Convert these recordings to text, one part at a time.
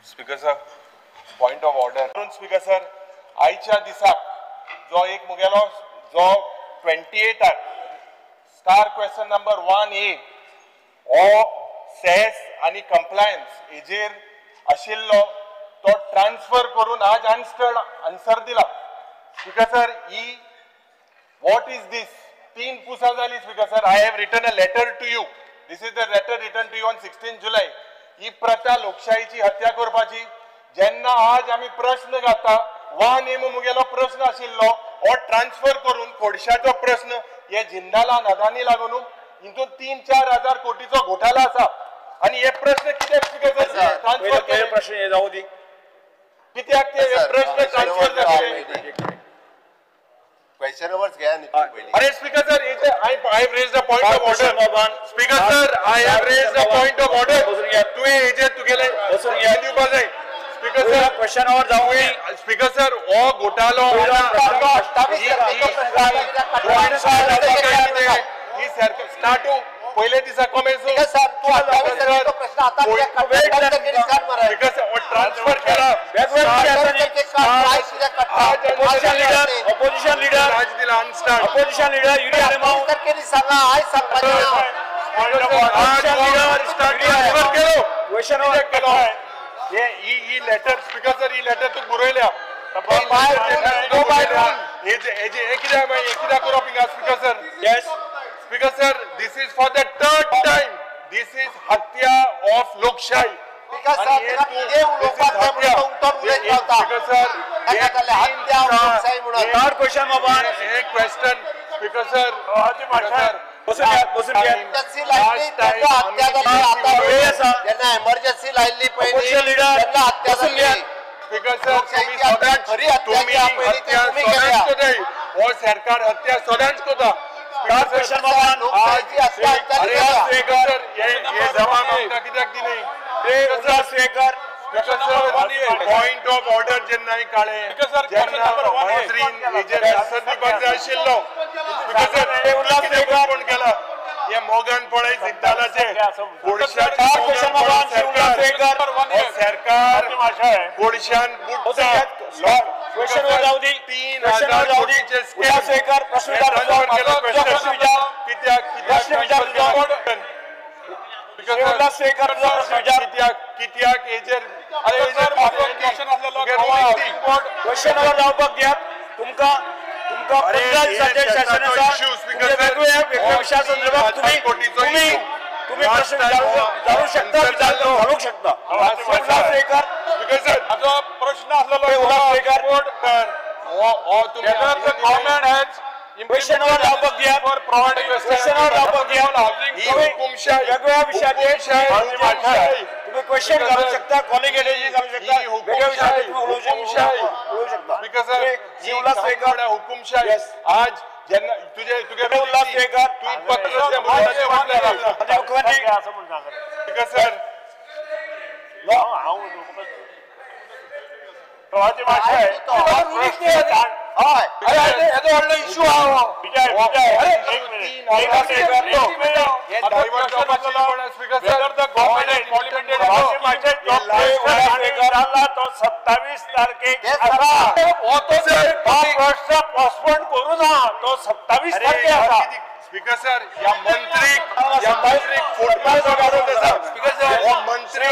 Speaker sir, point of order. Speaker sir, आयच्या दिसाक जो एक मुगेलो जो 28 स्टार क्वेश्चन नंबर 1A हो सेस आणि कंप्लायन्स हेजेर आशिल्लो तो ट्रान्सफर करून आज आन्सर दिला. स्पीकर सर, ही व्हॉट इज दिस? 3 पुसा जाली. Speaker sir, I have written a letter to you. This is the letter written to you on 16 जुलै. ही प्रथा लोकशाहीची हत्या करपाची. जेन्ना आज आम्ही प्रश्न घालता वा नेम मुगेलो प्रश्न आशिल्लो हो ट्रान्सफर करून खोडशाचो प्रश्न हे जिंदालाल अदानी लागून हितून 3-4 हजार कोटीचो घोटाळा आसा आणि हे प्रश्न कित्याक स्पीकर सर ट्रान्सफर केले? प्रश्न हे जाऊ दी. कित्याक ते प्रश्न ट्रान्सफर जाले? क्वेश्चन अवर्स घ्या. अरे speaker sir, I have raised a point of order. Speaker sir, I have raised a point of order. तुवे हेजे तुगेले दिवपा जाय. स्पीकर सर, क्वेश्चन अवर जाऊ दी. स्पीकर सर, हो घोटाळो ही स्टार्ट पहिले दिसा कमेंट ट्रान्सफर केला. ऑपोजिशन लीडर आज दिला unstarred. Opposition leader Yuri Alemao question hour केलो. ही लेटर स्पीकर सर, ही लेटर तू बरयल्या speaker sir. Yes speaker sir, this is for the 3rd time. This is हत्या ऑफ लोकशाही. थर्ड क्वेश्चन मोबाईल एक क्वेश्चन स्पीकर सर. एमर्जन्सी लायल्ली ऑपोजिशन लीडर स्पीकर सर, हो सरकार हत्या सोदांच कोता. Question mobile point of order जेन्ना काळे कोण केला हे मोगन पळय सिद्धालाचे सरकार गोडशान क्वेश्चन वर जाऊ दी. 3,000 कोटीचे स्पीकर प्रश्न कित्याक हेजेर क्वेश्चन वर जावपाक द्या. तुमका वेगवेगळ्या विषया संदर्भात तुम्ही प्रश्न विचारू शकता, घालू शकता. प्रश्न असलेलो क्वेश्चन वर जावपाक द्या. क्वेश्चन वर जावपाक द्या. वेगवेगळ्या विषयाचे तुम्ही क्वेश्चन घालू शकता, क्वालिफिकेशन घालू शकता, वेगवेगळ्या विषयाचे बोलू शकता. हुकुमशाही आज ज्यांना तुझे सर इश्यू तो 27 तारखेक पोस्टपोन करू ना. तो 27 तारखे आसा. स्पीकर सर, या मंत्री फुटबॉल स्पीकर सर, मंत्री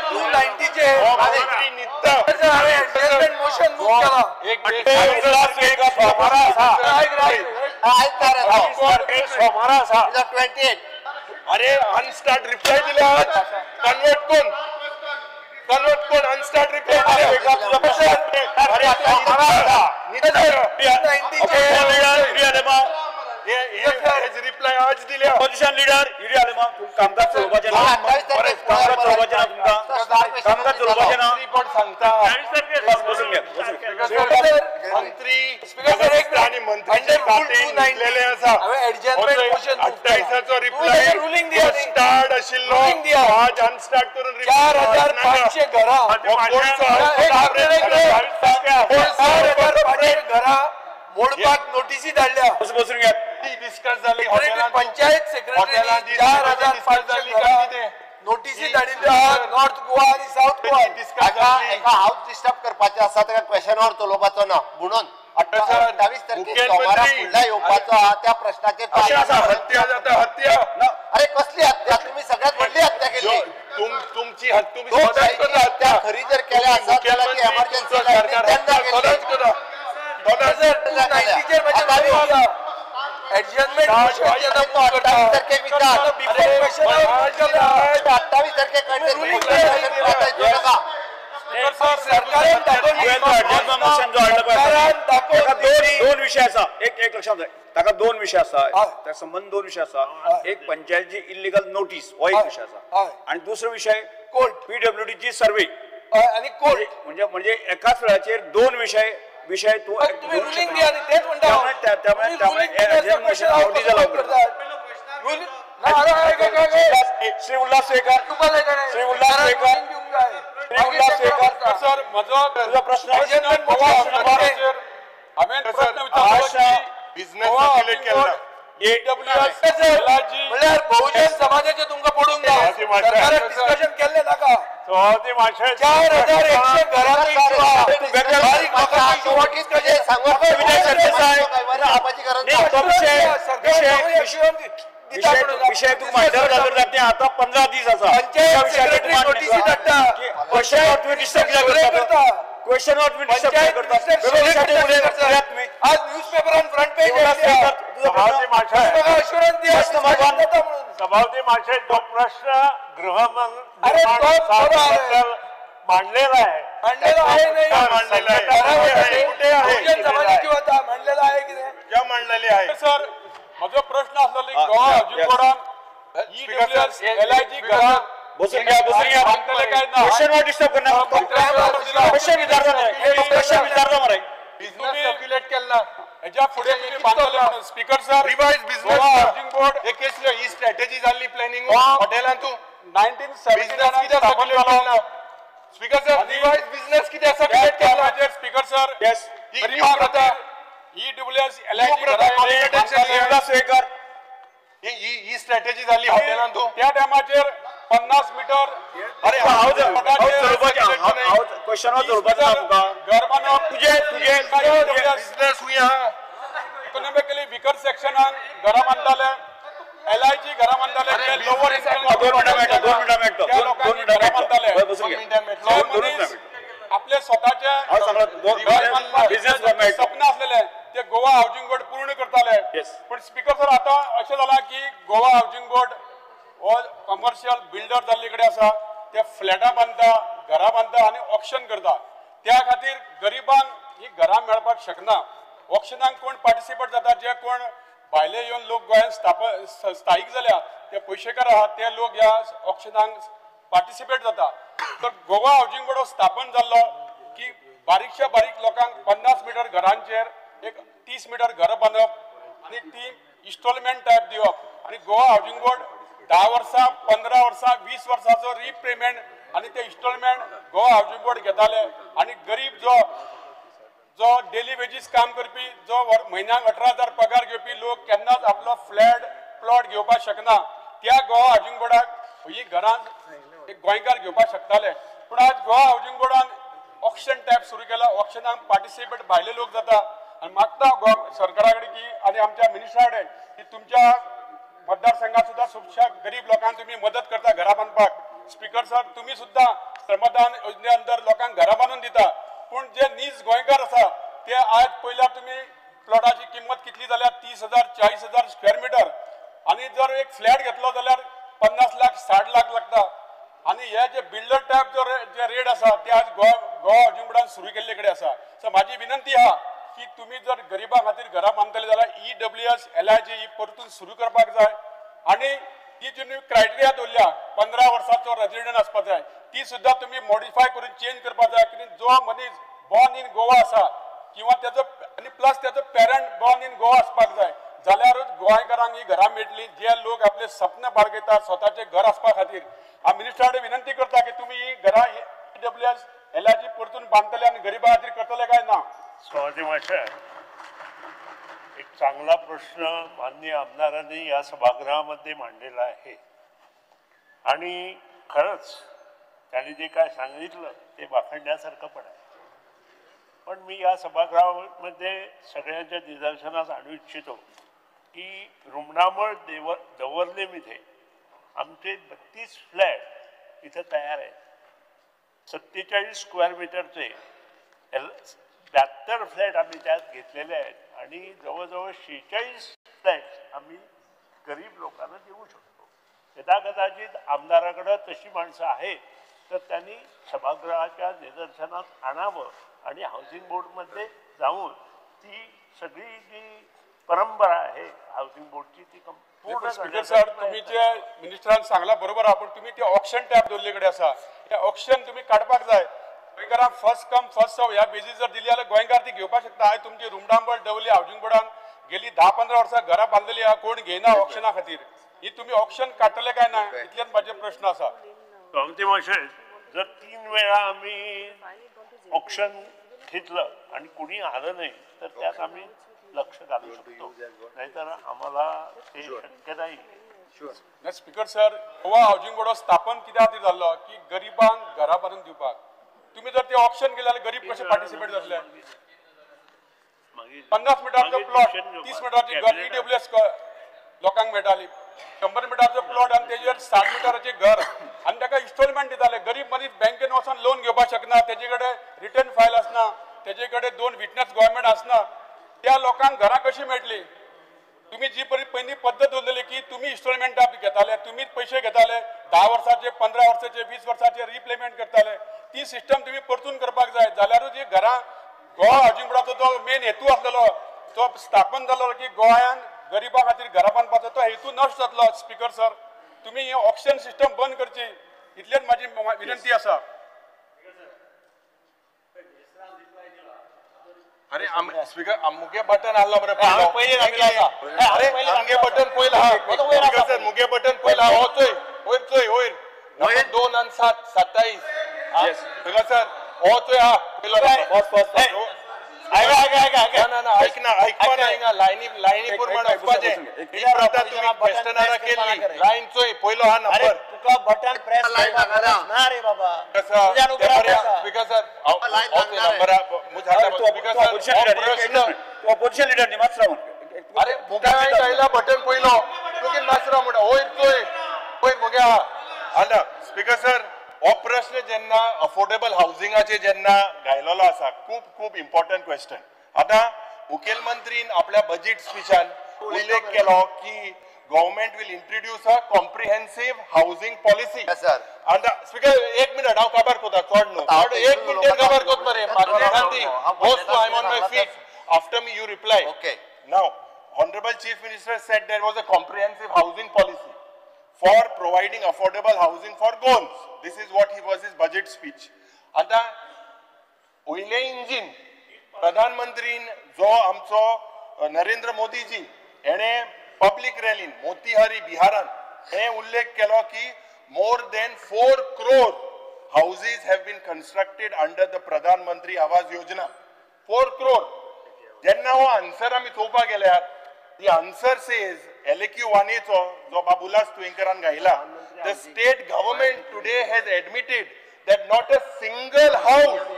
290 चे मोशन अरे अनस्टार्ट रिप्लाय दिले. कन्वर्ट कोण अनस्टार्ट रिप्लाय रिप्लाय आज दिले. ऑपोजिशन लीडर युडी आलेमाव कामकाज चलोवपाचें ना. कामकाज चलोवपाचें ना. सांगता बसून घ्या. मंत्री आणि मंत्री आसा 28 रिप्लाय स्टार्ट आशिल्लो आज अनस्टार्ट करून 4,500 घरा मोडपाक नोटीसी धाडल्या. बसून घ्या. डिस्कस झाली पंचायत सेक्रेटरी 4,500 घरा नोटीसी धाडिल्ल्यो आहा नॉर्थ गोवा आनी साऊथ गोवा एका हाऊस डिस्टर्ब करपाचें आसा ताका क्वेश्चनावर उलोवपाचो ना म्हणून 28 तारखेक सोमारा फुडल्या येवपाचो आहा त्या प्रश्नाचेर हत्या जाता हत्या अरे कसली हत्या तुम्ही सगळ्यात व्हडली हत्या केली तुमची तुम्ही हत्या खरी जर केल्या आसत जाल्यार ती एमर्जन्सी तेन्ना केली एडजस्टमेंट 28 तारखेक विचार 28 तारखेक दोन विषय आसा एक लक्षात जाय ताका दोन विषय आसा त्या संबंध दोन विषय आसा एक पंचायतची इल्लीगल नोटीस हो एक विषय आसा आणि दुसरो विषय कोर्ट PWD ची सर्वे आणि कोर्ट म्हणजे एकाच वेळाचेर दोन विषय तू रुलिंग दिया आणि तेच म्हणता त्यामुळे notice allow Shri Ulhas Shekhar sir माझा प्रश्न म्हणल्यार बहुजन समाजाचे तुमकां पडूंक ना डिस्कशन केल्ले नाका 4100 घरांची बारीक विषय तू मांडल्यावर आता 15 दीस आसा नोटीसी धाडटा क्वेश्चनवर तुम्ही डिस्टर्ब करता आज न्यूजपेपरान फ्रंट पेज सभापती माशे तो प्रश्न मांडलेला आहे सर माझा प्रश्न असलेला गोवा हाऊसिंग बोर्डान LIG घरा बसून घ्या क्वेश्चनवर डिस्टर्ब करणार क्वेश्चन विचारता मरे बिझनेस सर्क्युलेट केला याच्या पुढे तुम्ही बांधले म्हणून speaker sir revise business housing board एक केसले ही स्ट्रॅटेजी झाली प्लॅनिंग हॉटेलां तू 1979 किती सर्क्युलेट केला स्पीकर सर रिवाइज बिझनेस किती सर्क्युलेट केला स्पीकर सर यस ही होता EWS LIG घरा शेखर ही स्ट्रॅटेजी झाली हॉटेलां तू त्या टायमाचेर 50 मीटर अरे क्वेश्चनवर जोडपाचा तुका घर बांदप तुझे बिझनेस हुई हा इकॉनॉमिकली वीकर सेक्शनाक घरा बांधताले LIG घरा बांधताले ते लोअर इन्कम 2 मिनिटां आपले स्वतःचे बिझनेस स्वप्न असलेले ते गोवा हाऊसिंग बोर्ड पूर्ण करताले पण स्पीकर सर आता अशें जाला की गोवा हाऊसिंग बोर्ड हो कमर्शियल बिल्डर जाल्लीकडे आसा ते फ्लॅटां बांदता घरां बांदता आनी ऑक्शन करता त्या खातीर गरिबांक ही घरां मेळपाक शकना ऑक्शनाक कोण पार्टिसिपेट जाता जे कोण भायले येवन लोक गोंयांत स्थायीक जाल्या ते पयशेकार आहात ते लोक ह्या ऑक्शनाक पार्टिसिपेट जाता तर गोवा हाऊसिंग बोर्ड स्थापन जाल्लो की बारीकशा बारीक लोकांक 50 मीटर घरांचेर एक 30 मीटर घर बांदप आणि ती इन्स्टॉलमेंट टायप दिवप आणि गोवा हाऊसिंग बोर्ड 10 वर्सां 15 वर्सां 20 वर्सांचो रिपेमेंट आणि ते इन्स्टॉलमेंट गोवा हाऊसिंग बोर्ड घेताले आणि गरीब जो डेली वेजीस काम करपी जो म्हयन्याक 18,000 पगार घेवपी लोक केन्नाच आपलो फ्लॅट प्लॉट घेवपाक शकना त्या गोवा हाऊसिंग बोर्डाक ही घरां एक गोंयकार घेवपाक शकताले पूण आज गोवा हाऊसिंग बोर्डान ऑक्शन टायप सुरू केला ऑक्शनाक पार्टिसिपेट भायले लोक जाता आणि मागता सरकारा कडेन की आणि आमच्या मिनिस्टरा कडेन की तुमच्या मतदारसंघात सुद्धा खुबशा गरीब लोकांक तुम्ही मदत करता घरा बांधपाक स्पीकर सर तुम्ही सुद्धा श्रमदान योजने अंदर लोकांक घरा बांधून दिता पण जे नीज गोंयकार आसा ते आज पहिला तुम्ही प्लॉटाची किंमत कितली जाल्यार 30,000 40,000 स्क्वेअर मीटर आणि जर एक फ्लॅट घेतलो जाल्यार 50 लाख 60 लाख लागता आणि हे जे बिल्डर टायप जे रेट आसा ते आज गोवा हाऊसिंग बोर्डान सुरू केल्ले कडेन आसा सो माझी विनंती आहा की तुम्ही जर गरिबां खातीर घरां बांदतले जाल्यार EWS LIG ही परतून सुरू करपाक जाय आणि ती जी क्रायटेरिया दवरल्या 15 वर्सांचो रेजिडेंट आसपाक जाय ती सुद्धा तुम्ही मॉडिफाय करून चेंज करपाक जाय कित्याक जो मनीस बॉर्न इन गोवा आसा किंवा तेजो आनी प्लस तेजो पेरंट बॉर्न इन गोवा आसपाक जाय जाल्यारूच गोंयकारांक ही घरां मेळटली जे लोक आपले सपन बाळगयता स्वताचे घर आसपा खातीर हांव मिनिस्टरा कडेन विनंती करता की तुम्ही ही घरां EWS LIG परतून बांधतले आणि गरिबां खातीर करतले काय ना स्वागत माशा एक चांगला प्रश्न माननीय आमदारांनी या सभागृहामध्ये मांडलेला आहे आणि खरंच त्यांनी जे काय सांगितलं ते वाखणण्यासारखं पण आहे. पण मी या सभागृहामध्ये सगळ्यांच्या निदर्शनास आणू इच्छितो की रुमणामळ दवर्लेमध्ये आमचे 32 फ्लॅट इथं तयार आहेत. 47 स्क्वेअर मीटरचे 72 फ्लॅट आम्ही त्यात घेतलेले आहेत आणि जवळजवळ 46 फ्लॅट आम्ही गरीब लोकांना देऊ शकतो. यदा कदाचित आमदाराकडं तशी माणसं आहेत तर त्यांनी सभागृहाच्या निदर्शनात आणावं आणि हाऊसिंग बोर्डमध्ये जाऊन ती सगळी जी परंपरा आहे हाऊसिंग बोर्डची ती स्पीकर सर तुम्ही जे मिनिस्टरान सांगला बरोबर आहा, पण तुम्ही ते ऑप्शन टॅब दवरले आसा ते ऑप्शन तुम्ही काडपाक जाय. गोंयकारांक फर्स्ट कम फर्स्ट सर्व ह्या बेजीस जर दिली जाल्यार गोंयकार ती घेवपाक शकता. हांवें तुमची रुमडांबळ दवरली हाऊसिंग बोर्डान गेली 10-15 वर्सां घरां बांदलेली आहा, कोण घेयना ऑप्शना खातीर. ही तुम्ही ऑप्शन काडटले काय ना इतलेच माझे प्रश्न आसा. कामती मातशें जर 3 वेळा आम्ही ऑप्शन घेतलं आणि कुणी आलं नाही तर त्यात आम्ही लक्ष घालू शकतो, नाहीतर आम्हाला ते शक्य नाही. Speaker sir Goa housing board स्थापन कित्या खातीर जाल्लो की गरिबांक घरा बांदून दिवपाक. तुम्ही जर ते ऑप्शन केले जाल्यार गरीब कशे पार्टिसिपेट जातले. 50 मिटराचो प्लॉट 30 मिटराची घर EWS लोकांक मेळटाली. 100 मिटराचो प्लॉट आणि तेजेर 60 मिटराचे घर आणि ताका इन्स्टॉलमेंट दिताले. गरीब मनीस बँकेन वचून लोन घेवपाक शकना, तेजे कडेन रिटर्न फायल आसना, तेजे कडेन 2 विटनेस गव्हर्नमेंट आसना. त्या लोकांक घरां कशी मेळटली. तुम्ही जी पयली पद्धत दवरलेली की तुम्ही इन्स्टॉलमेंट घेताले, तुम्हीच पैसे घेताले 10 वर्साचे 15 वर्साचे 20 वर्साचे रिपेमेंट करताले. ती सिस्टम तुम्ही परतून करपाक जाय. जाल्यारूच ही घरां गोवा हाऊसिंग बोर्डाचो जो मेन हेतू आसलेलो तो स्थापन जालो की गोंयान गरिबां खातीर घरां बांदपाचो तो हेतू नश्ट जातलो. स्पीकर सर तुम्ही ही ऑप्शन सिस्टम बंद करची इतलेच माझी विनंती आसा. अरे स्पीकर मुगे बटन आला बरं अरे मुगे बटन पहिला हा सर मुगे बटन पहिला होतोय होईल होईल 2 आणि 7 27 स्पीकर सर होतोय हा पहिला ऐक ना लाईनी प्रमाणे वचपाचे ही प्रथा तुम्ही क्वेश्चनर केली लाईनचोय पहिलो हा नंबर तुका बटन प्रेस ना रे बाबा speaker sir number opposition leader नी मात्र अरे मुगे आयला बटन पहिलो तुगे नासरा म्हणटा होय मुगे हा आला स्पीकर सर हो प्रश्न जेन्ना अफोर्डेबल हाऊसिंगाचे जेन्ना घायलेलो आसा खूप इम्पॉर्टंट क्वेश्चन. आता मुखेलमंत्रीन आपल्या बजेट स्पीचान उल्लेख केलो की government will introduce a comprehensive housing policy. आता स्पीकर 1 मिनिट हांव काबार कोता चोड न्हू 1 मिनिट काबार कोत मरे गांधी होस्ट I am on my feet after me you reply. Okay now Honorable Chief Minister said there was a comprehensive housing policy for providing affordable housing for Goans. This is what he was his budget speech. आता ओइले engine प्रधानमंत्रीन जो आमचो Narendra Modiji एणे public रॅलीन Motihari बिहारान हे उल्लेख केलो की more than 4 crore houses have been constructed under the Pradhan Mantri Awas Yojana. 4 crore. जेन्ना हो आन्सर आमी चोवपाक गेल्यार the answer says LQ वानेचो जो बाबुलास तुयेंकरान गायला the state government today has admitted that not a single house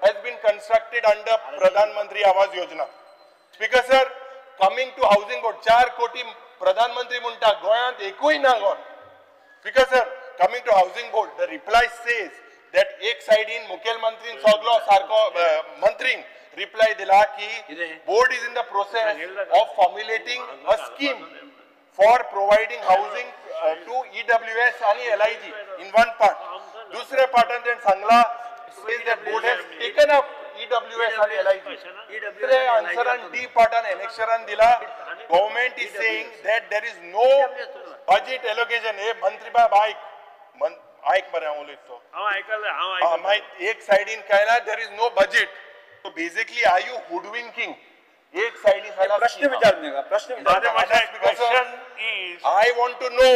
has been constructed under Pradhan Mantri Awas Yojana. Speaker sir, coming to housing board 4 कोटी प्रधान मंत्री म्हणटा गोंयांत एकूय ना Goa. Speaker sir, coming to housing board the reply says that एक साइडीन मुखेलमंत्रीन सगलो सारको मंत्रीन reply दिला की board is in the process of formulating a scheme for providing housing to EWS आणि LIG in one part. दुसरे पार्टान तेन सांगला says that board has taken up EWS आणि LIG. दुसरे आन्सरान D पार्टान annexuran दिला government is saying that there is no budget allocation. हे मंत्री बाब ऐक मरे हांव उलयतो हांव एक साइडीन काय ना there is no budget. So basically, are you hoodwinking? एक साइड इज प्रश्न विचारने का प्रश्न question is I want to know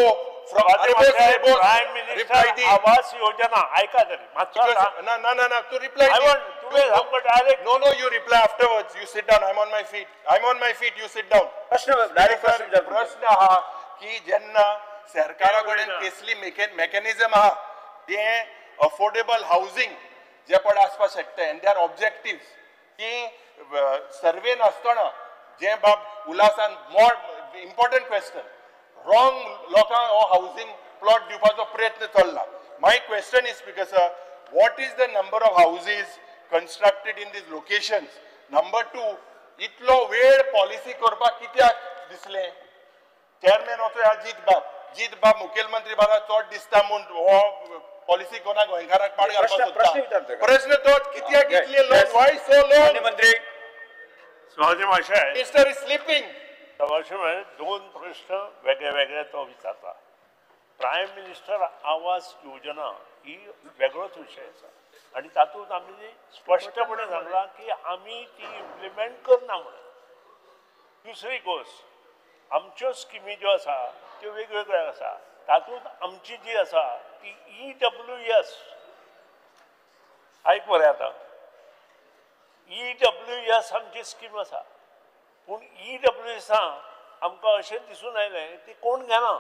from Prime Minister Awas Yojana ऐका तरी ना to reply I want to direct no you reply afterwards. You sit down. I'm on my feet you sit down. प्रश्न direct प्रश्न हा की जेन्ना सरकाराकडे केसली mechanism आहा ते अफोर्डेबल हाऊसिंग जे पण आसपाक शकता एंड दे आर ऑब्जेक्टिव्स की सर्वे नासतना जे बाब उलासान मोर इम्पॉर्टंट क्वेश्चन रॉंग लोकांक हो हाऊसिंग प्लॉट दिवपाचो प्रयत्न चल्ला. My question is speaker sir, what is the number of houses constructed in these locations? Number 2, इतलो वेळ पॉलिसी करपाक कित्याक दिसले? चेअरमॅन होतो ह्या जीत बाब मुखेलमंत्री बाबा चोट दिसता म्हूण हो पॉलिसी कोणा गोंयकाराक पाड घालपाक सोदता. प्रश्न तोच कित्याक इतले लोक व्हाय सो लोंग? मंत्री सभापती महाशय, मिनिस्टर इज स्लीपिंग. सभापती दोन प्रश्न वेगळे वेगळे तो विचारता. प्रायम मिनिस्टर आवास योजना ही वेगळोच विषय आसा आणि तातूंत आमी स्पष्टपणे सांगला की आमी ती इम्प्लिमेंट करना म्हणून. दुसरी गोष्ट, आमच्यो स्किमी ज्यो आसा त्यो वेगवेगळ्यो आसा. तातूंत आमची जी आसा ती EWS, आयक मरे आतां, EWS आमची स्कीम आसा. पूण EWS आमकां अशें दिसून आयलें ती कोण घेना.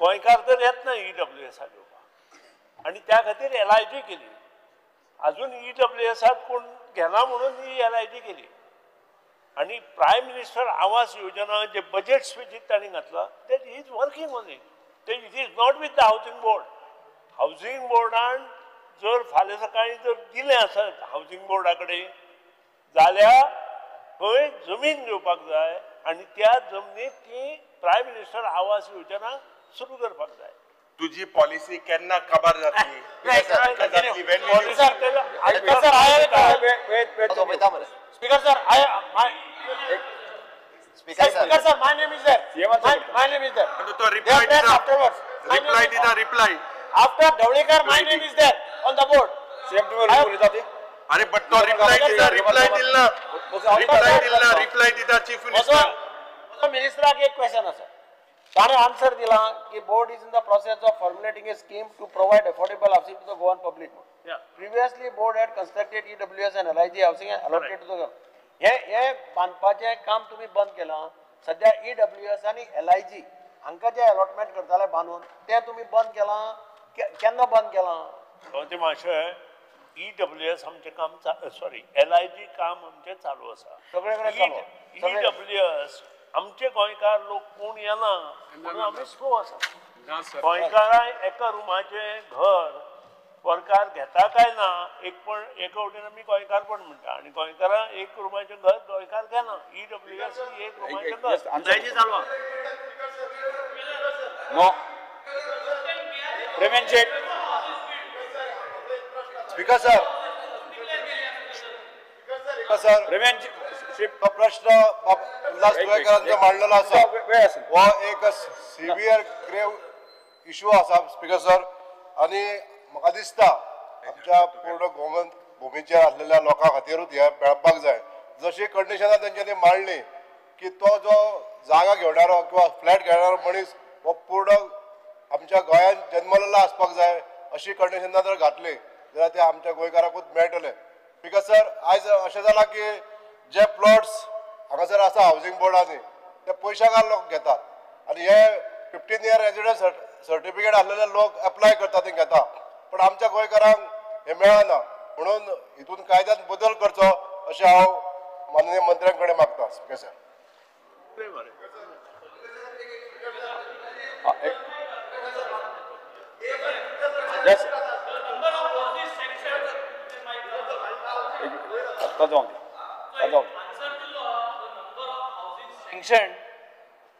गोंयकार तर येत ना EWS घेवपाक आनी त्या खातीर LIG केली. अजून EWS कोण घेना म्हणून ही LIG केली. आणि प्रायम मिनिस्टर आवास योजना जे बजेट स्पीचीत तांणी घातला that he is working on it. It is not with the housing board. Housing बोर्डान जर फाल्यां सकाळी जर दिलें आसत हावसिंग बोर्डा कडेन जाल्यार थंय जमीन घेवपाक जाय आनी त्या जमनीत ती प्रायम मिनिस्टर आवास योजना सुरू करपाक जाय. तुझी पॉलिसी केन्ना काबार जातली? Speaker sir, Speaker sir, my name is there. My name is there. तो reply reply. After Dawlikar, my name is there on the board. अरे but तो reply दिला chief minister. Minister के एक question आसा. ताणे आन्सर दिला की board is in the process of formulating a scheme to provide affordable housing to the Goan public. Previously board had constructed EWS and LIG housing and allocated to the हे बांधपाचे काम तुम्ही बंद केला. सध्या EWS आणि LIG हांका जे अलॉटमेंट करताले बांधून ते तुम्ही बंद केला. केन्ना बंद केला? सभापती महाशय, EWS आमचे काम सॉरी LIG काम आमचे चालू आसा. सगळेकडे EWS आमचे गोंयकार लोक कोण येना म्हणून आमी स्लो आसा. गोंयकारां एका रुमाचे घर गोंयकार घेता काय ना एका वटेन आमी गोंयकारपण म्हणटा आनी गोंयकारां एक रुमाचें घर गोंयकार घेना. EWS ही एक रुमाचें घर LIG चालवा नो रेमेन शेट. स्पीकर सर, रेमेन प्रश्न उल्हास गोयकरांचो मांडलेलो आसा हो एक सिवियर ग्रेव इश्यू आसा स्पीकर सर. आनी म्हाका दिसता आमच्या पूर्ण गोवन भुमीचेर आसलेल्या लोकां खातीरूच हे मेळपाक जाय. जशी कंडिशनां तेंच्यांनी मांडली की तो जो जागा घेवणारो किंवा फ्लॅट घेवणारो मनीस हो पूर्ण आमच्या गोंयांत जन्मलेलो आसपाक जाय अशी कंडिशनां जर घातली जाल्यार ते आमच्या गोंयकाराकूच मेळटले. बिकॉज सर आयज अशें जालां की जे प्लॉट्स हांगासर आसा हावसिंग बोर्डांनी ते पयशाकार लोक घेतात आनी हे 15 year रेजिडन्स सर्टिफिकेट आसलेले लोक एप्लाय करतात ते घेता. पण आमच्या गोंयकारांक हे मेळना. म्हणून हितून कायद्यांत बदल करचो अशें हांव माननीय मंत्र्यां कडेन मागता. Speaker sir,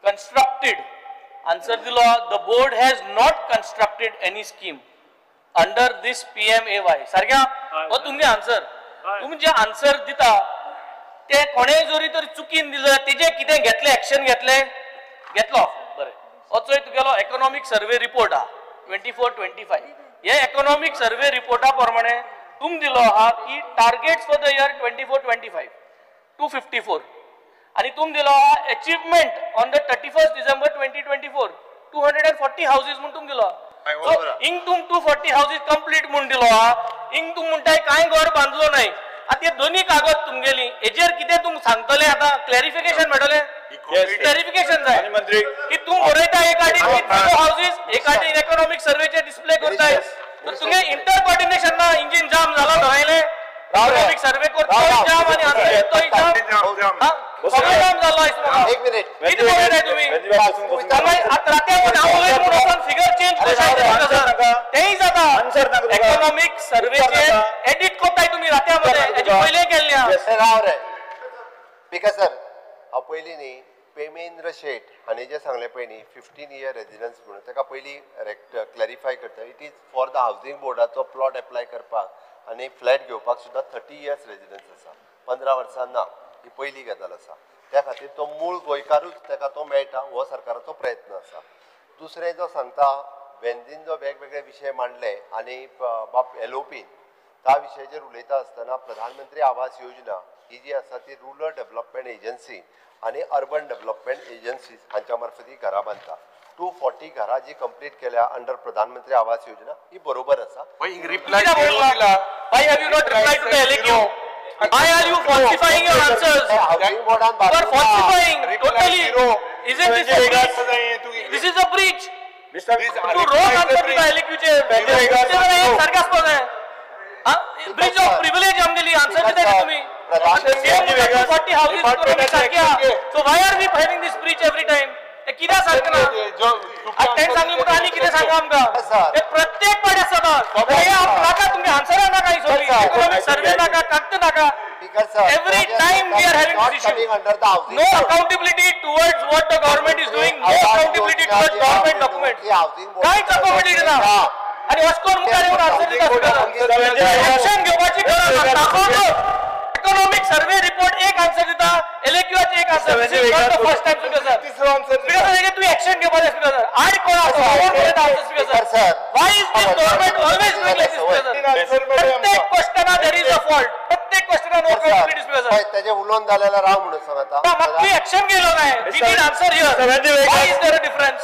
constructed. Answer the law. The board has not constructed any scheme under this PMAY. सारख्या हो तुमगे आन्सर. तुम्ही जे आन्सर दिता ते कोणेय जरी तरी चुकीन दिलं तेजे कितें घेतले एक्शन घेतले घेतलो बरें. होचोय तुगेलो इकॉनॉमिक सर्वे रिपोर्ट हा 24-25. हे इकॉनॉमिक सर्वे रिपोर्टा प्रमाणे तुम दिलो हा की टार्गेट्स फॉर द इयर 24-25 254 आणि तुम दिलो हा achievement on the 31st December 2024 240 houses म्हणून तुम दिलो. इंग तुम 240 हाऊसेस कंप्लीट म्हणून दिलो हा. इंग तुम म्हणटाय कांय घर बांधलो नाही. आता हे दोन्ही कागद तुमगेली हेजेर कितें तुम सांगतले आता क्लॅरिफिकेशन मेळटले. क्लॅरिफिकेशन जाय मंत्री की तू बरयता एक आटी हाऊसेस एक आटी इकॉनॉमिक सर्वेचे डिस्प्ले करताय तर तुगे इंटर कोऑर्डिनेशन ना इंजिन जाम झाला धरायले इकॉनॉमिक सर्वे करतो जाम आणि आन्सर येतोय जाम सगळं जाम झालं आहे एक मिनिट किती बरयताय तुम्ही त्यामुळे आता रात्यामध्ये आवले म्हणून आपण फिगर चेंज करता तेही जाता इकॉनॉमिक सर्वेचे एडिट करताय तुम्ही रात्यामध्ये याची पहिले केल्या राव रे पिका सर हांव पयलीं न्ही पेमेंद्र शेठ हांणी जे सांगले पळय न्ही 15 year रेजिडन्स म्हणून ताका पयलीं क्लॅरिफाय करता it is for the housing बोर्डाचो प्लॉट एप्लाय करपाक आनी फ्लॅट घेवपाक सुद्दां 30 years रेजिडन्स आसा 15 वर्सां ना ही पयली गजाल आसा त्या खातीर तो मूळ गोंयकारूच ताका तो मेळटा हो सरकाराचो प्रयत्न आसा दुसरें जो सांगता वेंझीन जो वेगवेगळे विशय मांडले आनी बाब एलओपीन त्या विशयाचेर उलयता आसतना प्रधानमंत्री आवास योजना ही जी आसा ती रुरल डेव्हलपमेंट एजन्सी आणि अर्बन डेव्हलपमेंट एजन्सीज हांच्या मार्फत ही घरां बांदता 240 घरां जी कंप्लीट केल्या अंडर प्रधानमंत्री आवास योजना ही बरोबर आसा reply Why have you not replied to the LAQ? Why are you falsifying your answers? Housing बोर्डान You are falsifying totally. Isn't this a breach? This is a breach. You wrong answer to the LAQ चे. हे sarcasm आहे. Breach of privilege आमगेली answer देताय तुम्ही. So why are we having this breach every time? कित्याक सारकें ना तें सांगलें म्हणून आनी कितें सांगू आमकां प्रत्येक पाटी आसता नाका तुमगे आन्सरां नाका ही सगळी इकॉनॉमिक सर्वे नाका कागद नाका every time we are having this issue no accountability towards what the government is doing no accountability towards government documents कांयच accountability ना आनी वचकोन मुखार येवन आन्सर दिता एक्शन घेवपाची गरज आसा इकॉनॉमिक सर्वे रिपोर्ट एक आन्सर दिता एलएक्यूचे एक answer first time speaker sir तिसरो आन्सर स्पीकर तू एक्शन घेवपाक जाय स्पीकर सर आय कोण आसा ओवर करता answer speaker sir why is this government always doing like this speaker sir प्रत्येक question there is a fault प्रत्येक question no complete speaker sir त्याचे उलोवन जालेला राव म्हणून सांगता मागची एक्शन घेलो काय we need answer here why is there a difference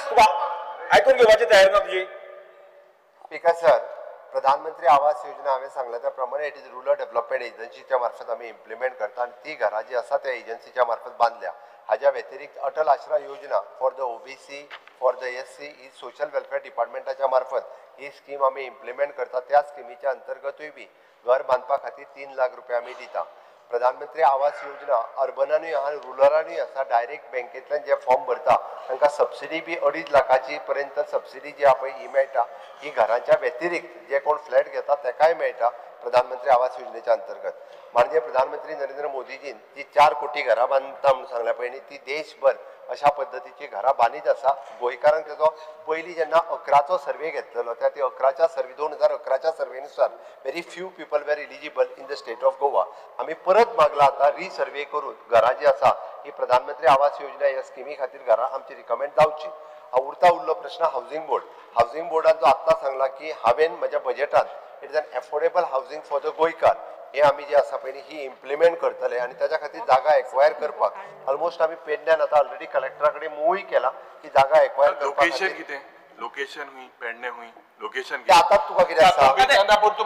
ऐकून घेवपाची तयारी ना तुझी स्पीकर सर प्रधानमंत्री आवास योजना हांवें सांगल्या त्या प्रमाणे इट इज रुरल डेव्हलपमेंट एजन्सीच्या मार्फत आमी इम्प्लिमेंट करता आनी ती घरां जी आसा त्या एजन्सीच्या मार्फत बांदल्या हाज्या व्यतिरिक्त अटल आश्रा योजना for the OBC for the SC ही सोशल वेलफेअर डिपार्टमेंटाच्या मार्फत ही स्कीम आमी इम्प्लिमेंट करता त्या स्किमीच्या अंतर्गतूय बी घर बांदपा खातीर 3 लाख रुपया आमी दिता प्रधानमंत्री आवास योजना अर्बनानूय आनी रुरलानूय आसा डायरेक्ट बँकेतल्यान जे फॉर्म भरता तांकां सबसिडी बी 2.5 लाखाची पर्यंत सबसिडी जी आहा पळय ही मेळटा ही घरांच्या व्यतिरिक्त जे कोण फ्लॅट घेता ताकाय मेळटा प्रधानमंत्री आवास योजनेच्या अंतर्गत म्हणजे प्रधानमंत्री नरेंद्र मोदीजीन जी 4 कोटी घरां बांदता म्हणून सांगल्या पळय न्ही ती देशभर अशा पद्धतीची घरां बांदीत आसा गोंयकारांक तेजो पयलीं जेन्ना 11चो सर्वे घेतलेलो त्या 11च्या सर्वे 2011च्या सर्वेनुसार very few people were eligible in the state of Goa आमी परत मागला आता रिसर्वे करून घरां जी आसा ही प्रधानमंत्री आवास योजना ह्या स्किमी खातीर घरां आमची रिकमेंड जावची उरता उरलो प्रश्न हावजींग बोर्डान जो आत्तां सांगला की हांवें म्हज्या बजेटांत it is an affordable housing for the Goenkar हे आमी जे आसा पळय ही इम्प्लिमेंट करतले आनी ताच्या खातीर जागा एक्वायर करपाक ऑलमोस्ट आमी पेडण्यान आतां ऑलरेडी कलेक्टरा कडेन मूवूय केला की जागा एक्वायर करपाक लोकेशन कितें लोकेशन हुई पेडणे हुई लोकेशन आता तुका कितें आसा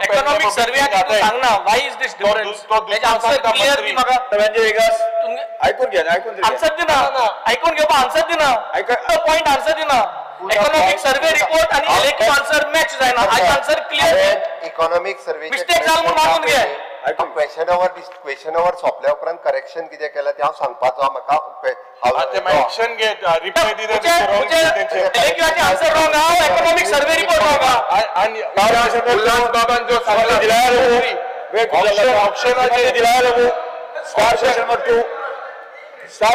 इकॉनॉमिक सर्वे सांग ना व्हाय इज दिस डिफरन्स त्याचे आन्सर क्लियर दी म्हाका म्हणजे वेगळाच ऐकून घ्या आन्सर दे ना ऐकून घेवपा आन्सर दे ना पॉइंट आन्सर दे ना इकॉनॉमिक सर्वे रिपोर्ट आणि इलेक्टिव्ह आन्सर मॅच जायना I answer clear economic survey mistake जाल म्हणून मागून घे क्वेश्चनावर सोंपल्या उपरांत करेक्शन कितें केलां तें हांव सांगपाचो म्हाका एक्शन घे रिप्लाय इलेक्टिव्हाचे आन्सर रॉंग हा इकॉनॉमिक सर्वे रिपोर्ट रॉंग आणि उल्हास बाबान जो सांगला दिला ऑप्शन दिला स्टार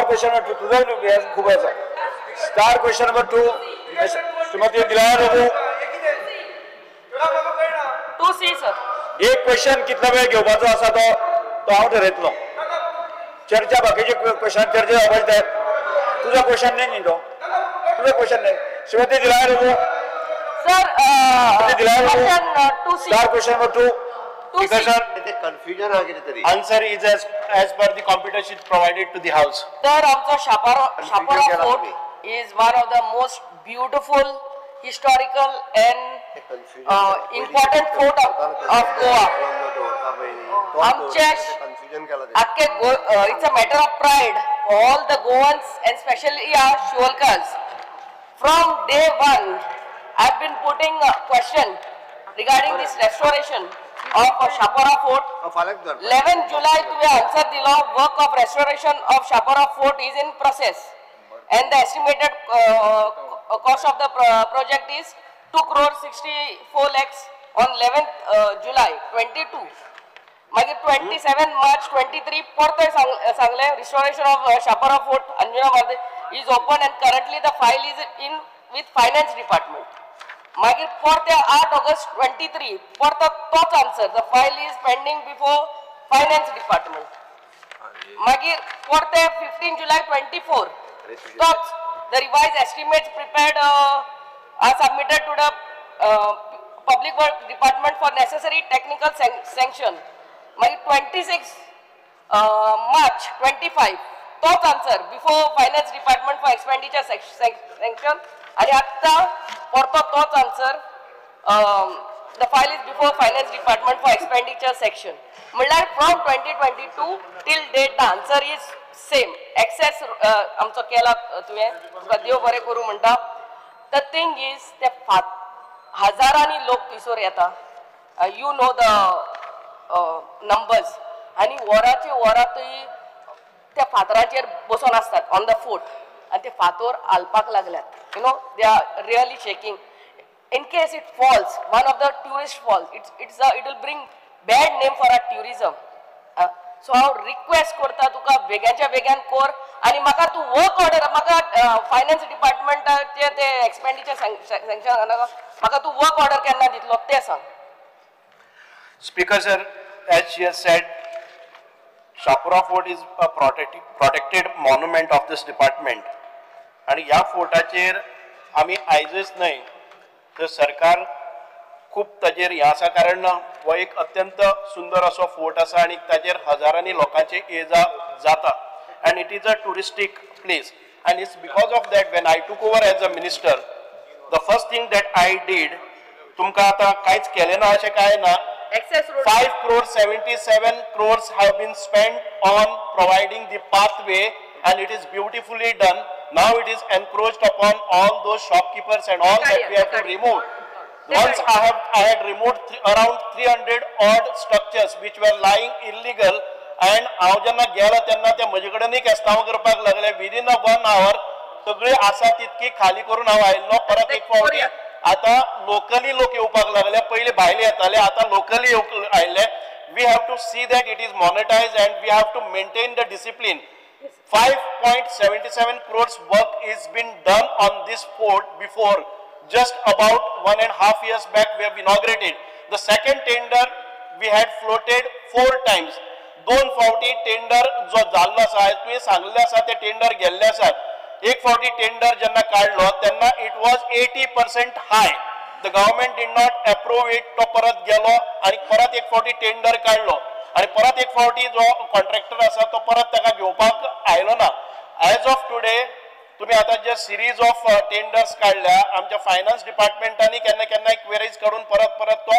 क्वेश्चन नंबर 2 तुझा खूप आसा स्टार क्वेश्चन नंबर 2 श्रीमती दिलाया बाबू 2C सर एक क्वेश्चन कितला वेळ घेवपाचो आसा तो हांव ठरयतलो चर्चा बाकीचे क्वेश्चन चर्चा जावपाचे जाय तुझा क्वेश्चन नाही तो तुझा क्वेश्चन नाही श्रीमती दिलाया बाबू सर दिलाया 2C star question number 2 confusion हा कितें तरी Answer is as per the computer sheet provided to the house. Sir आमचा Chapora fort is one of the most beautiful historical and important fort of Goa. आमच्या confusion केला it's a matter of pride for all the Goans and especially our Sholkas. From day one, I've been putting a question regarding this restoration of Shapora Fort. 11 July तुम्ही answer दिला. Work of restoration of Shapora Fort is in process, and the estimated cost of the project is 2 crore 64 lakhs on 11th July 22. मागीर 27 March 23 परत सांगले restoration of Shapora Fort Anjuna Marde is open and currently the file is in with finance department. मागीर परत 8 August 23 परत तोच answer, the file is pending before finance department. मागीर परत 15 July 24 तोच the revised estimates prepared are submitted to the public work department for necessary technical sanction. मागीर 26 March 25 तोच answer before finance department for expenditure sanction. आणि आता परतो तोच answer, the file is before finance department for expenditure section. म्हणल्यार from 2022 till date the answer is same. Excess आमचो केला तुवें, तुका देव बरें करूं म्हणटा. The thing is ते हजारांनी लोक थंयसर येता. You know the numbers. आणि वरांचे वरां थंय त्या फातराचेर बसून आसतात on the fort. And the fator alpak laglat. You know, they are really shaking. In case it falls, one of the tourist falls, it will bring bad name for our tourism. So I request korta tuka vegancha vegan core आणि म्हाका तू work order म्हाका finance department ते expenditure sanction म्हाका तू work order केन्ना दितलो ते सांग. Speaker sir, as she has said, Shapora Fort is a protected monument of this department. आणि ह्या फोर्टाचेर आमी आयजच न्हय तर सरकार खूब ताजेर हें आसा कारण हो एक अत्यंत सुंदर असो फोर्ट आसा आणि ताजेर हजारांनी लोकांचे ये जाता and it is a touristic place and it's because of that when I took over as a minister the first thing that I did तुमका आता कांयच केलें ना अशें काय ना 5 crore 77 crores have been spent on providing the pathway and it is beautifully done. Now it is encroached upon all those shopkeepers and all that we have to remove. Once I had removed around 300 odd structures which were lying illegal and हांव जेन्ना गेलो तेन्ना ते म्हजे कडेन केस्तांव करपाक लागले within a 1 hour सगळी आसा तितकी खाली करून हांव आयिल्लो परत एक फावटी आता लोकली लोक येवपाक लागले पहिले भायले येताले आता लोकली आयले. We have to see that it is monetized and we have to maintain the discipline. 5.77 crores work is been done on this fort before just about 1.5 years back we have inaugurated. The second tender we had floated 4 times. 2 फावटी tender जो जाल्लो आसा तुवें सांगले आसा ते tender गेल्ले आसात. एक फावटी टेंडर जेन्ना काडलो तेन्ना it was 80% high. The government did not approve it. तो परत गेलो आणि परत एक फावटी टेंडर काडलो आणि परत एक फावटी जो कॉन्ट्रॅक्टर आसा तो परत ताका घेवपाक आयलो ना. एज ऑफ टुडे तुम्ही आता जे सिरीज ऑफ टेंडर्स काढल्या आमच्या फायनान्स डिपार्टमेंटांनी केन्ना केन्ना क्वेरीज काढून परत परत तो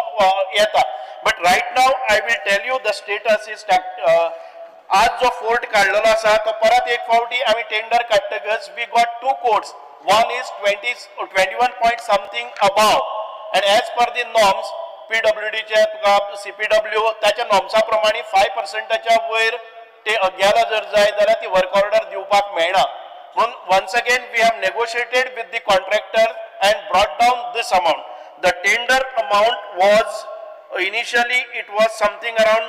येता. But right now I will tell you the status is आज जो फोर्ट काढलेलो आसा तो परत एक फावटी आम्ही टेंडर काडटकच we got 2 quotes. One is 21 point something above and as per the norms PWD चे तुका CPW त्याच्या नॉर्म्सा प्रमाणे 5% वयर ते गेला जर जाय जाल्यार ती वर्क ऑर्डर दिवपाक मेळना. म्हणून once again we have negotiated with the contractor and brought down this amount. The tender amount was initially it was something around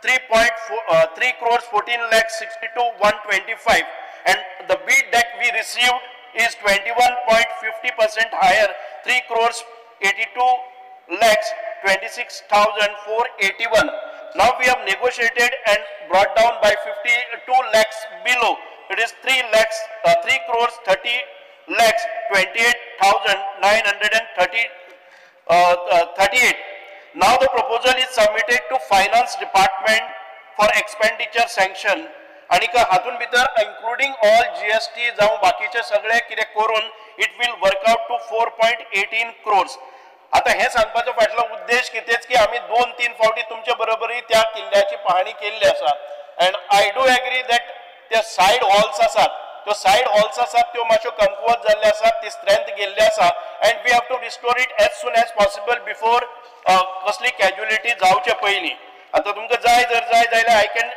3 crores 14 lakhs 62,125 and the bid that we received is 21.50% higher 3 crores 82 lakhs 26,481. Now we have negotiated and brought down by 52 lakhs below. It is 3 crores 30 lakhs 28,938. Now the proposal is submitted to finance department for expenditure sanction. आणि हातून भितर including all GST जावं बाकीचे सगळे कितें करून it will work out to 4.18 crores. आता हे सांगपाचो फाटलो उद्देश कितेच की आम्ही 2-3 फावटी तुमच्या बरोबरी त्या किल्ल्याची पाहणी केल्ली आसा and I do agree that ते सायड हॉल्स आसात त्यो सायड हॉल्स आसात त्यो मातश्यो कमकुवत जाल्ले आसात ती स्ट्रेंथ गेल्ली आसा and we have to restore it as soon as possible before कसली कॅज्युलिटी जावचे पयलीं आता तुमकां जाय जाल्यार I can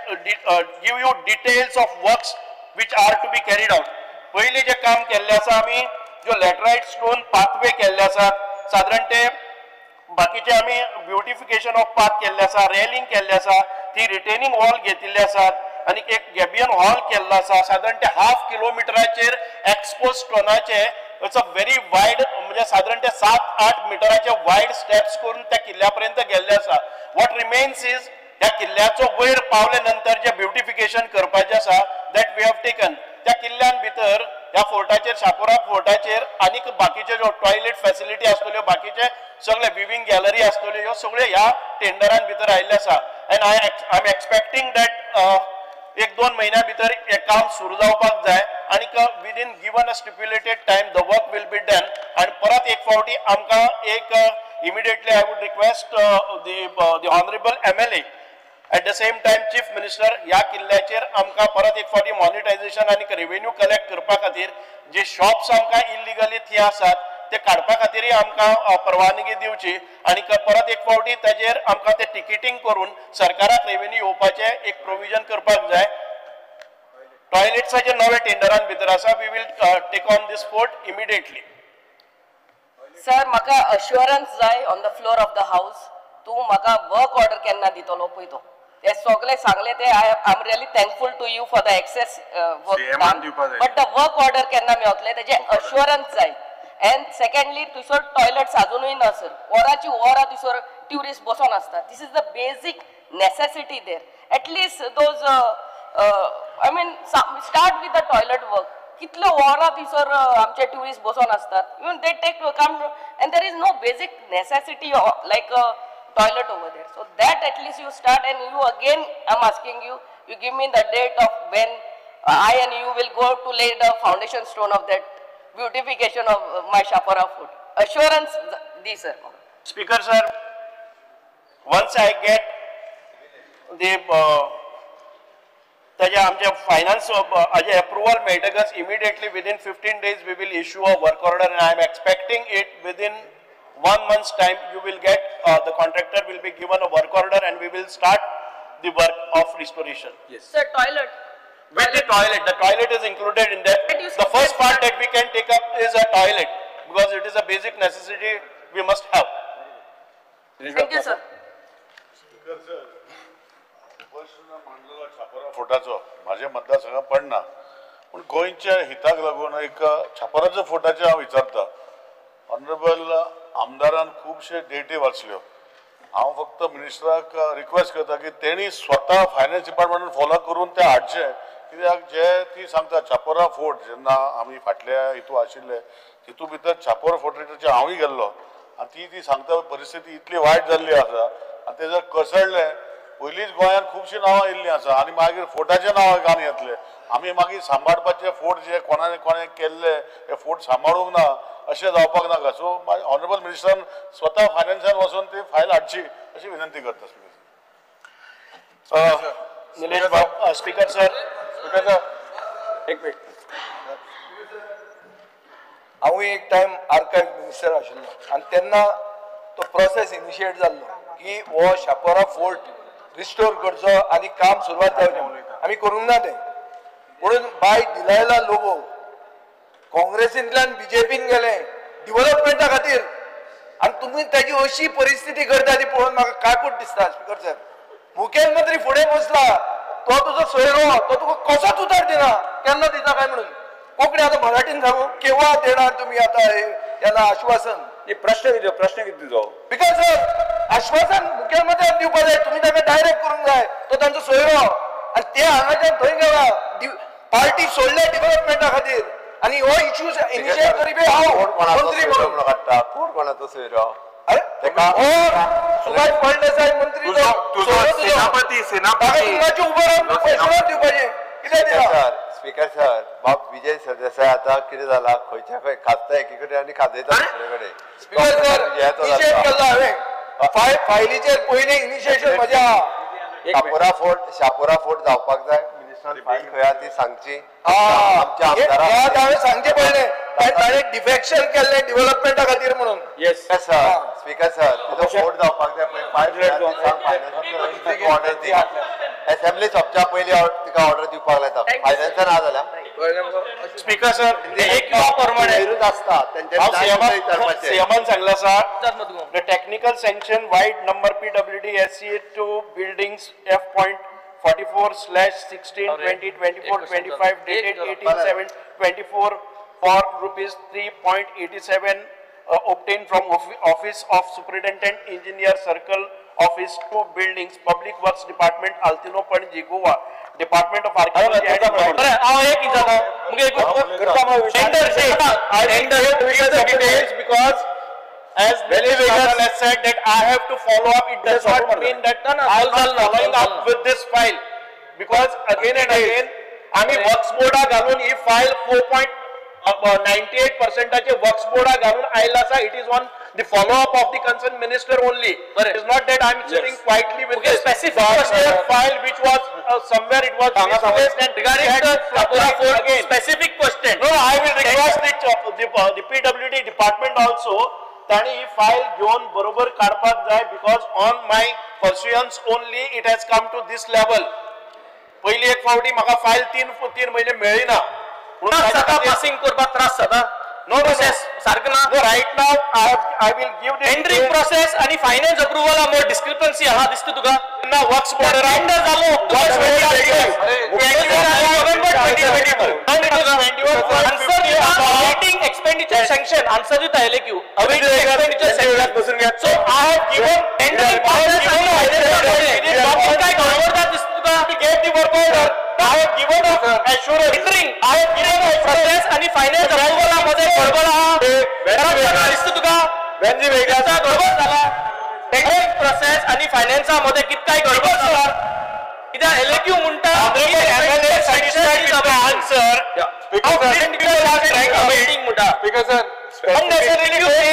give you details of works which are to be carried out पयलीं जे काम केल्लें आसा आमी ज्यो लॅटरायट स्टोन पाथवे केल्ले आसात सादारण ते बाकीचे आमी ब्युटिफिकेशन ऑफ पाथ केल्ले आसा रेलिंग केल्ले आसा ती रिटेनिंग वॉल घेतिल्ले आसात आनी एक गॅबियन हॉल केल्लो आसा सादारण ते 1/2 किलोमिटराचेर एक्सपोज स्टोनाचे इट्स अ व्हेरी वायड म्हणजे सादारण ते 7-8 मिटराचे वायड स्टेप्स करून त्या किल्ल्या पर्यंत गेल्ले आसा वॉट रिमेन्स इज ह्या किल्ल्याचो वयर पावले नंतर जे ब्युटिफिकेशन करपाचें आसा दॅट वी हॅव टेकन त्या किल्ल्यान भितर ह्या फोर्टाचेर शापोरा फोर्टाचेर आनीक बाकीचे ज्यो टॉयलेट फॅसिलिटी आसतल्यो बाकीचे सगळे विविंग गॅलरी आसतल्यो ह्यो सगळ्यो ह्या टेंडरान भितर आयिल्ले आसा end I am expecting that 1-2 महिन्या भितर हे काम सुरू जावपाक जाय आणि within given a stipulated time the work will be done आणि परत एक फावटी आमकां एक immediately I would request the honourable MLA at the same time chief minister ह्या किल्ल्याचेर आमकां परत एक फावटी मॉनिटायझेशन आणि रेव्हेन्यू कलेक्ट करपा खातीर जे शॉप्स आमकां इलिगली थी आसात ते काडपा खातीरय आमकां परवानगी दिवची आणि परत एक फावटी ताजेर आमकां ते टिकेटिंग करून सरकाराक रेव्हेन्यू येवपाचे एक प्रोविजन करपाक जाय टॉयलेट्साचे नवे टेंडरान भितर आसा we will take on this fort immediately sir म्हाका अश्युरन्स जाय on the floor of the house तूं म्हाका वर्क ऑर्डर केन्ना दितलो पळय तो ते सगळे सांगले ते I am really thankful to you for the excess work but the work order केन्ना मेळटले तेजे अश्युरन्स जाय एंड सेकंडली थंयसर टॉयलेट्स अजूनय ना सर वरांची वरां थंयसर ट्युरिस्ट बसून आसतात this is the basic necessity there at least those I mean start with the toilet work कितले वरां थंयसर आमचे ट्युरिस्ट बसून असतात even they take come and there is no basic necessity like toilet over there so that at least you start and you again I am asking you you give me the date of when I and you will go to lay the foundation stone of that beautification of my Shapora Fort. Assurance, this sir. Speaker sir, once I get the ताजे आमचे finance हाजे approval मेळटकच immediately within 15 days we will issue a work order and I am expecting it within 1 month's time you will get the contractor will be given a work order and we will start the work of restoration. Yes. Sir, toilet. With the toilet is included in that. The first part that we can take up is a toilet because it is a basic necessity we must have. Thank you, sir. Speaker sir, प्रश्न मांडलेला छापरा फोटाचो माझ्या मतदारसंघात पडना पण गोंयच्या हिताक लागून एक छापराच्या फोटाचे हांव विचारता ऑनरेबल आमदारान खूबशे डेटी वाचल्यो हांव फक्त मिनिस्टराक रिक्वेस्ट करता की तेणी स्वता फायनान्स डिपार्टमेंटान फॉलो करून ते हाडचे कित्याक जे ती सांगता छापरा फोर्ट जेन्ना आमी फाटल्या हितू आशिल्ले तितू भितर छापरा फोर्टाचेर हांवूय गेल्लो आनी ती सांगता परिस्थिती इतली वायट जाल्ली आसा आनी ते जर कसळ्ळे पयलींच गोंयांत खुबशीं नांवां येयल्लीं आसा आनी मागीर फोर्टाचे नांव घालून येतले आमी मागीर सांबाळपाचे फोर्ट जे कोणें केल्ले हे फोर्ट सांबाळूंक ना अशें जावपाक नाका सो ऑनरेबल मिनिस्टरान स्वता फायनान्सान वचून ती फायल हाडची अशी विनंती करता निलेश बाब स्पीकर सर एक मिनिट हांव एक टायम आर्कायव मिनिस्टर आशिल्लो आनी तेन्ना तो प्रोसेस इनिशिएट जाल्लो की हो शापोरा फोर्ट रिस्टोर करचो आनी काम सुरवात जावचें आमी करूंक ना तें म्हणून बाय दिलायला लोगो काँग्रेसींतल्यान बीजेपीन गेले डेव्हलपमेंटा खातीर आनी तुमी ताची अशी परिस्थिती करता ती पळोवन म्हाका काकूट दिसता स्पीकर सर मुखेलमंत्री फुडें बसला तो तुजो सोयरो तो तुका कसोच उतर दिना केन्ना दिता काय म्हणून कोंकणी आतां मराठीन सांगू केव्हा देणार तुम्ही आता त्याला आश्वासन प्रश्न कितें तुजो बिकॉज सर आश्वासन मुख्यमंत्र्यान दिवपाक जाय तुम्ही ताका डायरेक्ट करूंक जाय तो तांचो सोयरो आनी ते हांगाच्यान थंय गेला पार्टी सोडल्या डेव्हलपमेंटा खातीर आनी हो इश्यूज इनिशिएट करी बी हांव मंत्री म्हणून काडटा कोण कोणाचो सोयरो सुभाष फळदेसाय मंत्री सेनापती उबो रावन पैसे दिवपाचे कितें दिला स्पीकर सर बाब विजय सरदेसाय आता कितें जाला खंयच्या खंय खात्ता एकी कडेन आनी खाजयता दुसरे कडेन स्पीकर सर इनिशिएट केला हांवें फायलीचेर पयलीं इनिशिएशन म्हज्या शापोरा फोर्ट जावपाक जाय ऑब्जेक्शन फायल खंय ती सांगची आमच्या आमदाराक हांवें सांगचें पडलें ताणें डिफेक्शन केल्लें डेव्हलपमेंटा खातीर म्हणून. येस सर स्पीकर सर तिथो फोट जावपाक जाय पळय फायल ऑर्डर दी असेंब्ली सोंपच्या पयलीं तिका ऑर्डर दिवपाक लायता फायनान्सान ना जाल्यार स्पीकर सर एक लॉ प्रमाणे विरोध आसता तेंचे सीएमान सांगला आसा the technical sanction wide number PWD SC to buildings F.44/16 2024 25 dated 18/7/24 for rupees 3.87 obtained from office of superintendent engineer circle office 2 buildings public works department Altino Panji Goa department of archaeology and because as Many Vegas has said that I have to follow up, it does not mean that I am following up with this file because again and again आम्ही works बोर्डा घालून ही file 4.98% works बोर्डा घालून आयला आसा. It is on the follow up of the concern minister only. It is not that I am sitting quietly with this specific file which was somewhere it was misplaced and regarding the specific question. No, I will request the PWD department also ताणी ही file घेऊन बरोबर काढपाक जाय because on my pursuance only it has come to this level. पहिली एक फावटी म्हाका file 3 महिने मेळ्ळी ना. पासिंग करपाक त्रास जाता. No process सारखं ना. No, right now I will give the tendering process आणि फायनान्स अप्रूवल मोर डिस्क्रिपन्सी हा दिसता तुका. ना वर्क्स बोर्ड टेंडर जालो ऑक्टोबर 2021 expenditure sanction answer दिता LAQ awaiting expenditure sanction. So I have given tendering process आणि काय गडबड दिसता तुका. we gave the work order. I have given assurance. tendering I have given process आणि finance approval मध्ये गडबड हा दिसता तुका. वेंजी वेगाचा गडबड झाला. टेंडरिंग प्रोसेस आणि फायनान्स मध्ये कितकाय गडबड झाला. कित्याक LAQ म्हणटा answer because sir unnecessarily you say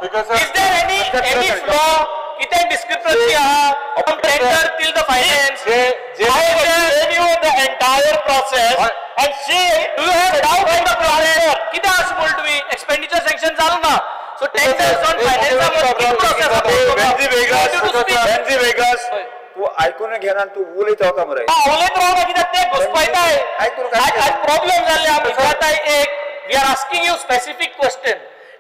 because sir is there any flaw किती discrepancy from tender till the finance I will tell you the entire process and see do you have doubt in the process किती असं बोलतो मी expenditure sanction झालं ना so tenders on finance process Venzy Viegas तू ऐकून घेणार तू उलयत रावता मरे उलयत रावता कित्याक ते घुसपायताय आज प्रॉब्लेम जाल्ले आमी जाताय एक we are asking you specific question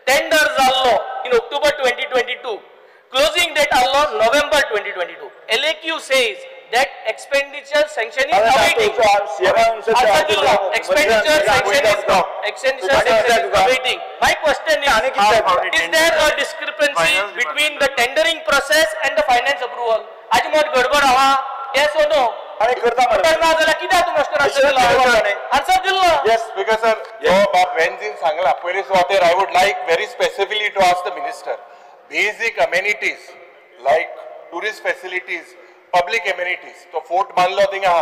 tender जाल्लो in October 2022 closing date allo November 2022 LAQ says that expenditure sanction is awaiting expenditure sanction is awaiting. My question is there a discrepancy between the tendering process and the finance approval ajmod gadbad aha yes or no आणि करता मरे ना जाल्यार कित्याक तूं master answer दिलो yes because sir जो बाब वेंजीन सांगला पयली सुवातेर I would like very specifically to ask the minister basic amenities like tourist facilities public amenities so fort banlo tinga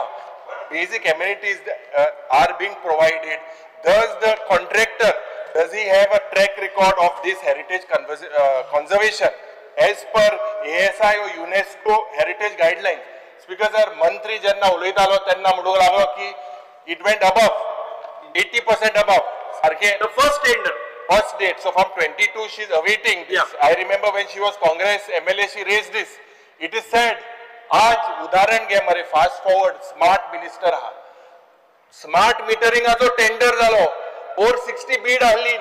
basic amenities are being provided does the contractor does he have a track record of this heritage conservation as per ASI or UNESCO heritage guidelines because sir mantri jenna ulaytalo tenna म्हणूंक लागलो की it went above 80% above sarke the first tender first date. So from 22 she is awaiting this. Yeah. I remember when she was Congress MLA she raised this. It is said, आज उदाहरण घे मरे fast forward smart minister हा. Smart metering जो tender झालो 460 bid हल्ली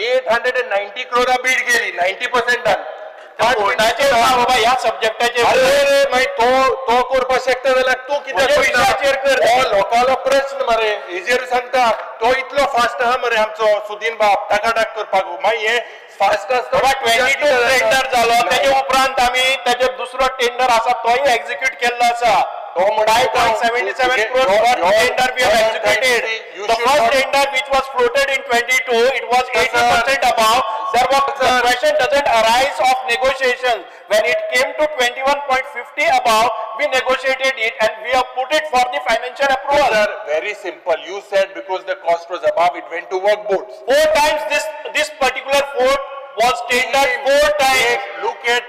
890 crore bid गेली 90% done. कोर्टाचे बाबा या सब्जेक्टाचे अरे माय तो करपा शकता जाल्यार तू कित्याक विचार कर लोकालो प्रश्न मरे हेजेर सांगता तो इतलो फास्ट आहा मरे आमचो सुदीन बाब टाकाटाक करपाक माय हे फास्ट आसता 22 टेंडर जालो तेजे उपरांत आमी तेजे दुसरो टेंडर आसा तोय एक्झिक्यूट केल्लो आसा तो 5.77 crore per tender we have executed. The first tender which was floated in 22 it was 80% above. There was the question doesn't arise of negotiations. When it came to 21.50 above we negotiated it and we have put it for the financial approval. Sir, very simple. You said because the cost was above it went to work boards. 4 times this particular fort was tendered 4 times. Look at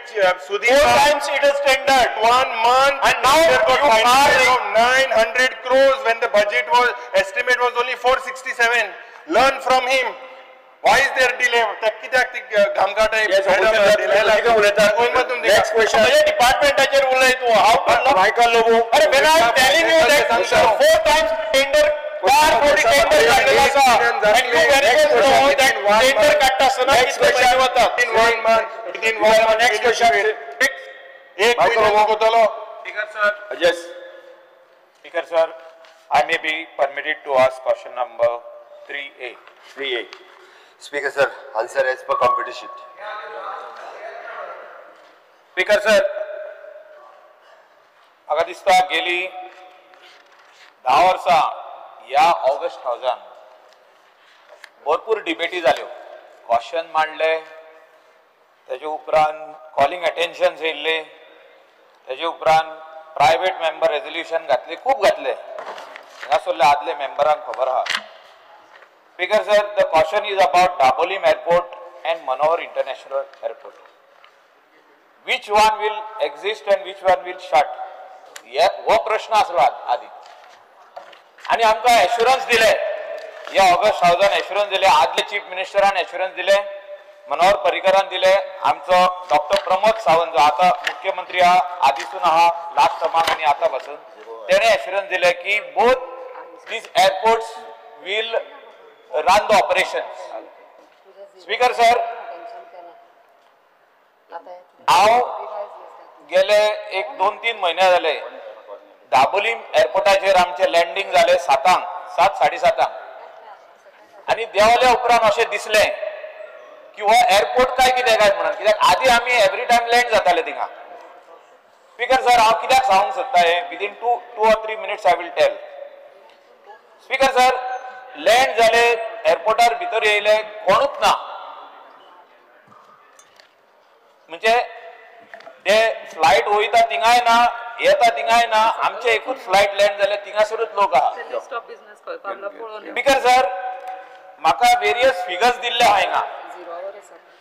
Sudhir. 4 times it is tendered. 1 month. And now There got you finance are of 900 crores when the budget was estimate was only 467. Learn from him. Why is there delay? Next question. डिपार्टमेंटाचेर उलय तू. How Michael Lobo. अरे when I am telling you that 4 times tender car body tender काढलेला आसा and you very well know that tender काढता असताना कितले पैसे वतात. In 1 month. Within 1 month. Next question. एक महिन्यात कोतलो. Speaker sir. Yes. Speaker sir, I may be permitted to ask question number 3A. 3A. Speaker sir, answer as per competition. Speaker sir, म्हाका दिसता गेली 10 वर्सां ह्या ऑगस्ट हावजान भरपूर डिबेटी जाल्यो. क्वेश्चन मांडले, तेजे उपरांत कॉलिंग अटेन्शन्स येयल्ले, तेजे उपरांत प्रायवेट मेंबर रेजोल्युशन घातले, खूब घातले. हांगासरल्या आदले मेंबरांक खबर आहा. Speaker sir, the question is about Dabolim Airport and Manohar International Airport. Which one will exist and which one will shut? हो प्रश्न आसलो आदी. आणि आमकां एश्युरन्स दिले, या ऑगस्ट हावजान एश्युरन्स दिले, आदले चीफ मिनिस्टरान एश्युरन्स दिले, मनोहर पर्रीकरान दिले, आमचो डॉक्टर प्रमोद सावंत जो आता मुख्यमंत्री आहा, आदीसून आहा, लास्ट टर्माक आनी आतां पासून, तेणे एश्युरन्स दिले की both these airports will run the operations. Speaker sir, हांव गेले 1-2-3 महिने जाले दाबोलीम एअरपोर्टाचेर आमचे लँडिंग जाले 7:30 आणि देवल्या उपरांत अशें दिसलें की हो एअरपोर्ट काय कितें काय म्हणून, कित्याक आदी आमी एवरी टायम लँड जाताले थिंगा. स्पीकर सर, हांव कित्याक सांगूंक सोदता हें within 2 or 3 minutes I will tell. Speaker sir, land जाले, एअरपोर्टार भितर येयले, कोणूच ना. म्हणजे ते फ्लायट वयता थिंगाय ना, येता थिंगाय ना, आमचे एकूच फ्लायट लँड जाले, थिंगासरूच लोक आहा. स्पीकर सर, म्हाका वेरियस फिगर्स दिल्ले आहा हिंगा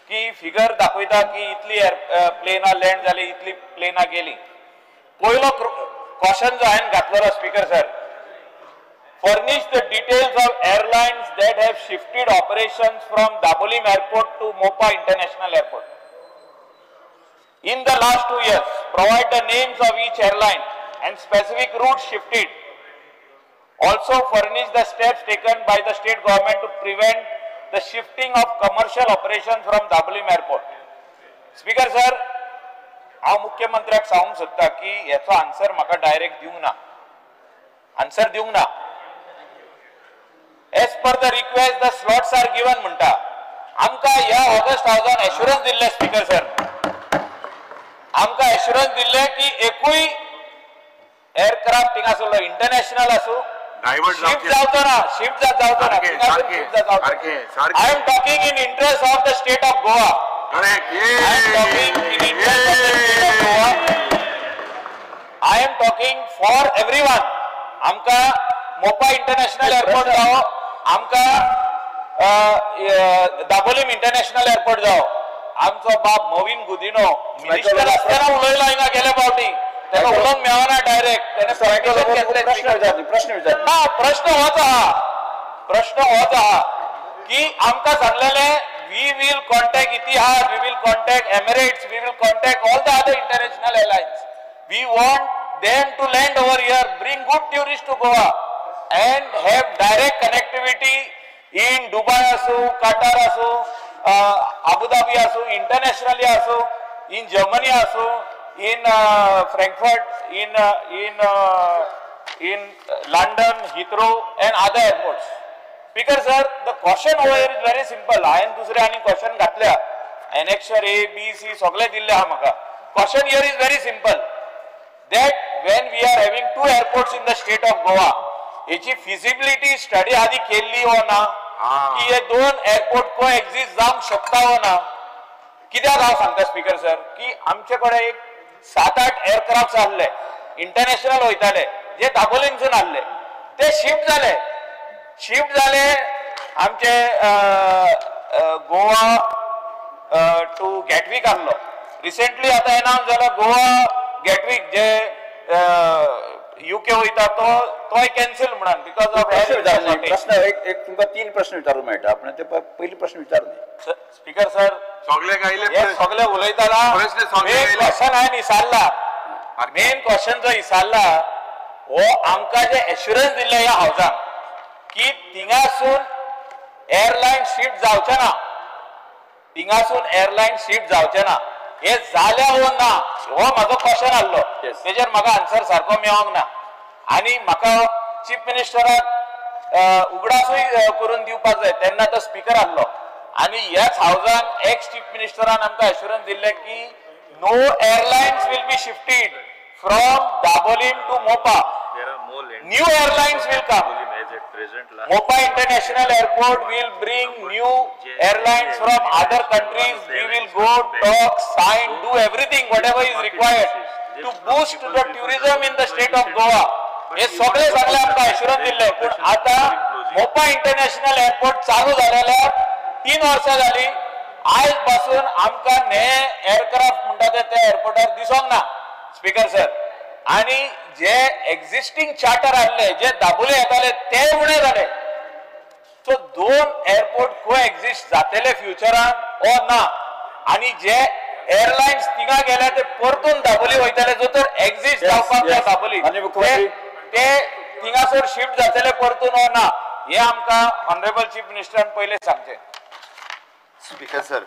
की फिगर दाखयता की इतली प्लेनां लँड जाली, इतली प्लेनां गेली. पयलो क्वेश्चन जो हांवें घातलेलो speaker sir, furnish the details of airlines that have shifted operations from Dabolim Airport to Mopa International Airport. In the last 2 years, provide the names of each airline and specific routes shifted. Also furnish the steps taken by the state government to prevent the shifting of commercial operations from Dabolim Airport. Speaker sir, हांव मुख्यमंत्र्याक सांगूंक सोदता की हेचो answer म्हाका direct दिवंक ना, answer दिवंक ना. As per the request, the slots are given म्हणटा. आमकां ह्या ऑगस्ट हावजान एश्युरन्स दिल्ले स्पीकर सर, आमकां एश्युरन्स दिल्ले की एकूय एअरक्राफ्ट थिंगासरलो इंटरनॅशनल आसूं, शिफ्ट जावचो ना, शिफ्ट जावचो ना, शिफ्ट जावचो. I am talking in interest of the state of Goa. I am talking in interest of the state of Goa. I am talking for everyone. आमकां मोपा इंटरनॅशनल एअरपोर्ट जावो, आमकां दाबोलीम इंटरनॅशनल एअरपोर्ट जावो. आमचो बाप मोविन गुदिनो मिनिस्टर आसतना उलयलो हिंगा गेले फावटी, तेका उलोवंक मेळना डायरेक्ट, तेणे प्रश्न विचारले ना. प्रश्न होच आहा की आमकां सांगलेले we will contact Etihad, we will contact Emirates, we will contact all the other international airlines. We want them to land over here, bring good tourists to Goa and have direct connectivity in Dubai asu, Qatar asu, Abu Dhabi asu, internationally asu, in Germany asu, in Frankfurt, in London, Heathrow and other airports. Speaker sir, the question over here is very simple. I am दुसरे आनी question घातल्या, annexure A, B, C सगळे दिल्ले आहा म्हाका. Question here is very simple. That when we are having 2 airports in the state of Goa, याची feasibility study आधी केल्ली हो ना, की हे 2 एअरपोर्ट coexist जावंक शकता हो ना. कित्याक हांव सांगता स्पीकर सर की आमचे कडेन एक 7-8 एअरक्राफ्ट आसले, इंटरनॅशनल वयताले, जे दाबोलीमसून आसले, ते शिफ्ट जाले आमचे गोवा टू गॅटवीक आहलो रिसेंटली आता अनाउन्स जाला गोवा गॅटवीक जे UK वयता तोय कॅन्सल म्हणून बिकॉज ऑफ प्रश्न एक तुमकां 3 प्रश्न विचारूंक मेळटा आपण ते पयली प्रश्न विचारले स्पीकर सर सगळे गायले सगळे उलयताना मेन क्वेश्चन हांवें विचारला मेन क्वेश्चन जो विचारला हो आमकां जे एश्युरन्स दिल्ले ह्या हावजान की थिंगासून एअरलायन शिफ्ट जावचे ना थिंगासून एअरलायन शिफ्ट जावचे ना हे जाल्या हो ना हो माझो क्वेश्चन आसलो तेजेर म्हाका आन्सर सारको मेळोंक ना आनी म्हाका चीफ मिनिस्टराक उगडासूय करून दिवपाक जाय तेन्ना तो स्पीकर आसलो आनी ह्याच हावजान एक्स चीफ मिनिस्टरान आमकां एश्युरन्स दिल्ले की no airlines will be shifted from Dabolim to Mopa new airlines will come. Mopa International Airport will bring new airlines from other countries. We will go, talk, sign, do everything, whatever is required to boost the tourism in the state of Goa. हे सगळे आमकां assurance दिल्ले पूण आता मोपा international airport चालू जालेल्या 3 वर्सां जाली आयज पासून आमकां नये एअरक्राफ्ट म्हणटा ते एअरपोर्टार दिसोंक ना स्पीकर सर आणि जे एक्झिस्टिंग चार्टर आसले जे दाबोले येताले ते उणे जाले सो 2 एअरपोर्ट को एक्झिस्ट जातले फ्युचरान ओ ना आणि जे एअरलायन्स थिंगा गेले ते परतून दाबोली वयतले जो तर एक्झिस्ट जावपाक जाय दाबोली ते थिंगासर शिफ्ट जातले परतून ओ ना हे आमकां ऑनरेबल चीफ मिनिस्टरान पहिले सांगचे स्पीकर सर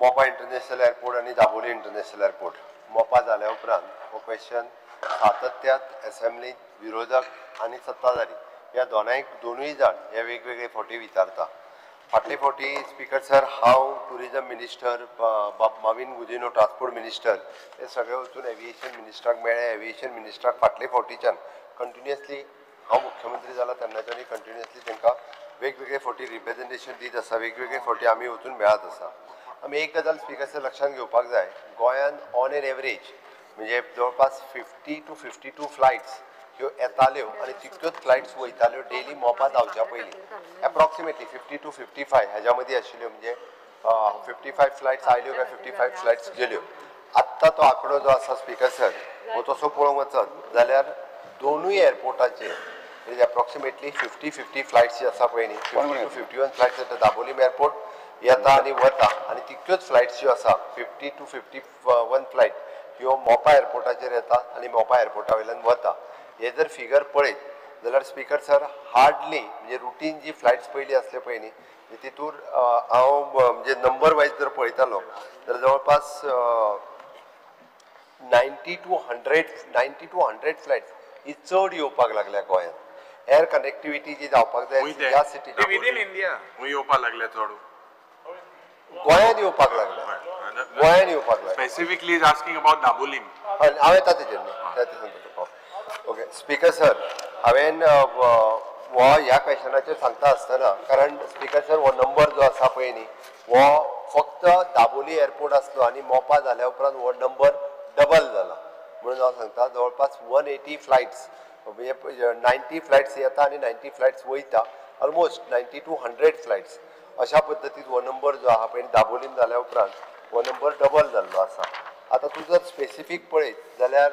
मोपा इंटरनॅशनल एअरपोर्ट आणि दाबोली इंटरनॅशनल एअरपोर्ट मोपा जाल्या उपरांत हो क्वेश्चन सातत्यात असेंब्ली विरोधक आणि सत्ताधारी या दोनूय जाण हे वेगवेगळे फावटी विचारता फाटले फावटी स्पीकर सर हांव tourism minister Mauvin Gudino transport minister हे सगळे वचून एविएशन मिनिस्टराक मेळ्ळे एविएशन मिनिस्टराक फाटले फावटीच्यान कंटिन्युअसली हांव मुख्यमंत्री जाला तेन्नाच्यान कंटिन्युअसली तांकां वेगवेगळे फावटी रिप्रेझेंटेशन दीत आसा वेगवेगळे फावटी आमी वचून मेळत आसा आमी एक गजाल स्पीकर सर लक्षात घेवपाक जाय गोंयान ऑन एन एवरेज म्हणजे जवळपास 50 to 52 फ्लायट्स ह्यो येताल्यो आणि तितक्योच फ्लायट्स वयताल्यो डेली मोपा जावच्या पयलीं एप्रॉक्सिमेटली 50 to 55 हेज्या मदीं आशिल्ल्यो म्हणजे 55 फ्लायट्स आयल्यो काय 55 फ्लायट्स गेल्यो आत्ता तो आंकडो जो आसा स्पीकर सर हो तसो पळोवंक वचत जाल्यार दोनूय एअरपोर्टाचेर एप्रॉक्सिमेटली 50 फ्लायट्स जी आसा पळय न्ही 50 to 51 फ्लायट्स येता दाबोलीम एअरपोर्ट येता आनी वता आनी तितक्योच फ्लायट्स ज्यो आसा 50 to 51 फ्लायट ह्यो मोपा एअरपोर्टाचेर येता आणि मोपा एअरपोर्टा वयल्यान वता हे जर फिगर पळयत जाल्यार स्पीकर सर हार्डली म्हणजे रुटीन जी फ्लायट्स पयलीं आसले पळय न्ही तितूर हांव म्हणजे नंबर वायज जर पळयतालो जाल्यार जवळपास 90 to 100 फ्लायट्स ही चड येवपाक लागल्या गोंयांत एअर कनेक्टिविटी जी जावपाक जाय ह्या सिटीन विदीन इंडिया येवपाक लागले चड गोंयांत येवपाक लागल्या गोंयांत येवपाक लागल्या specifically is asking about Dabolim हांव येता तेजेर न्ही ओके स्पीकर सर हांवें हो ह्या क्वेश्चनाचेर सांगता आसतना कारण स्पीकर सर हो नंबर जो आसा पळय न्ही हो फक्त दाबोली एअरपोर्ट आसलो आनी मोपा जाल्या उपरांत हो नंबर डबल जाला म्हणून हांव सांगता जवळपास 180 फ्लायट्स म्हणजे 90 फ्लायट्स येता आनी 90 फ्लायट्स वयता ऑलमोस्ट 90 to 100 फ्लायट्स अशा पद्दतीन हो नंबर जो आहा पळय दाबोलीम जाल्या उपरांत हो नंबर डबल जाल्लो आसा आता तू जर स्पेसिफीक पळयत जाल्यार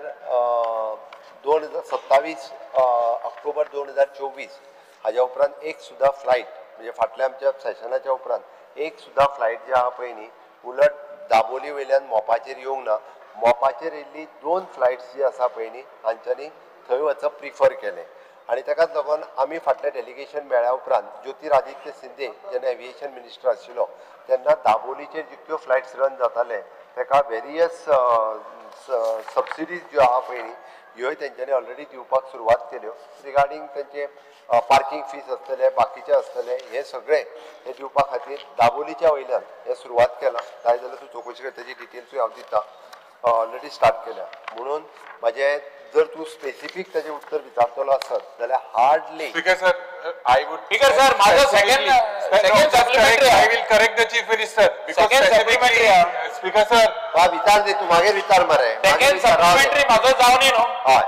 2027 ऑक्टोबर 2024 हाज्या उपरांत एक सुद्धा फ्लायट म्हणजे फाटल्या आमच्या सेशनाच्या उपरांत एक सुद्धा फ्लायट जी आहा पळय न्ही उलट दाबोली वयल्यान मोपाचेर येवंक ना मोपाचेर येयल्ली 2 फ्लायट्स जी आसा पळय न्ही हांच्यांनी थंय वचप प्रिफर केलें आणि ताकाच लागून आमी फाटलें डेलिगेशन मेळ्ळ्या उपरांत ज्योतिरादित्य सिंधे जेन्ना एविएशन मिनिस्टर आशिल्लो तेन्ना दाबोलीचेर जितक्यो फ्लायट्स रन जाताले ताका वेरियस सबसिडीज ज्यो आहा पळय न्ही ह्योय तेंच्यांनी ऑलरेडी दिवपाक सुरवात केल्यो रिगार्डींग तेंचे पार्किंग फीज आसतले बाकीचे आसतले हे सगळे हे दिवपा खातीर दाबोलीच्या वयल्यान हे सुरवात केला जाय जाल्यार तूं चवकशी कर तेजी डिटेल्सूय हांव दिता ऑलरेडी स्टार्ट केल्या म्हणून म्हाजें जर तू स्पेसिफिक त्याचे उत्तर विचारतलो आसत जाल्यार hardly speaker sir I would speaker sir माझं second supplementary I will correct the chief minister because supplementary speaker sir हा विचार दे तू मागे विचार मरे सेकंड सप्लिमेंटरी माझं जावनी न्हू हय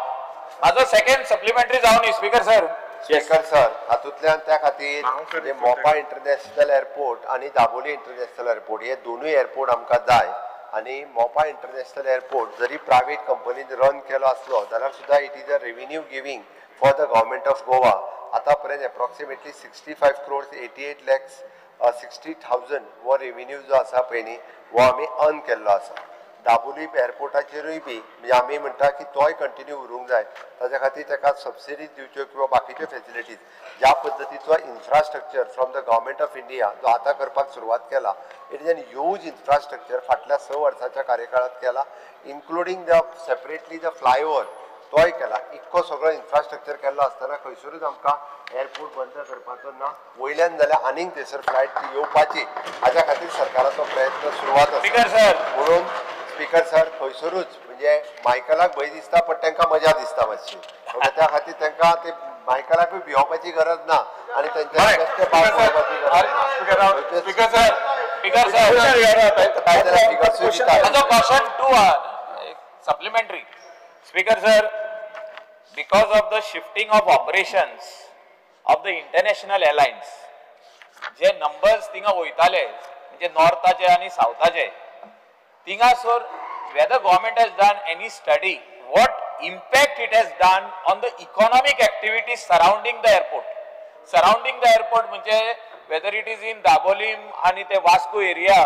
माझं सेकंड सप्लिमेंटरी जावनी स्पीकर सर स्पीकर सर हातूंतल्यान त्या खातीर म्हणजे मोपा इंटरनॅशनल एअरपोर्ट आणि दाबोली इंटरनॅशनल एअरपोर्ट हे दोनूय एअरपोर्ट आमकां जाय आणि मोपा इंटरनॅशनल एअरपोर्ट जरी प्रायवेट कंपनीन रन केलो आसलो जाल्यार सुद्दां it is a revenue giving for the government of Goa आतां पर्यंत एप्रॉक्सिमेटली 65 crores 88 lakhs 60,000 वो रेव्हेन्यू जो आसा पळय न्ही वो आमी अर्न केल्लो आसा दाबोली एअरपोर्टाचेरूय बी म्हणजे आमी म्हणटा की तोय कंटिन्यू उरूंक जाय ताच्या खातीर ताका सबसिडीज दिवच्यो किंवा बाकीच्यो फेसिलिटीज ज्या पद्दतीचो infrastructure from the government of India जो आतां करपाक सुरवात केला it is N huge infrastructure फाटल्या 6 वर्साच्या कार्यकाळात केला including the separately the flyover तोय केला इतको सगळो इन्फ्रास्ट्रक्चर केल्लो आसतना खंयसरूच आमकां एअरपोर्ट बंद करपाचो ना वयल्यान जाल्यार आनीक थंयसर फ्लायट येवपाची हाच्या खातीर सरकाराचो प्रयत्न सुरवात आसा म्हणून स्पीकर सर खंयसरूच म्हणजे मायकलाक भंय दिसता पण तांकां मजा दिसता मातशी त्या खातीर तांकां ते मायकलाकूय भिवपाची गरज ना आणि तांच्या supplementary speaker sir because of the shifting of operations of the international airlines जे numbers थिंगा वयताले म्हणजे नॉर्थाचे आणि साउथाचे थिंगासर whether government has done any study what impact it has done on the economic activities surrounding the airport म्हणजे whether it is in Dabolim आणि ते Vasco area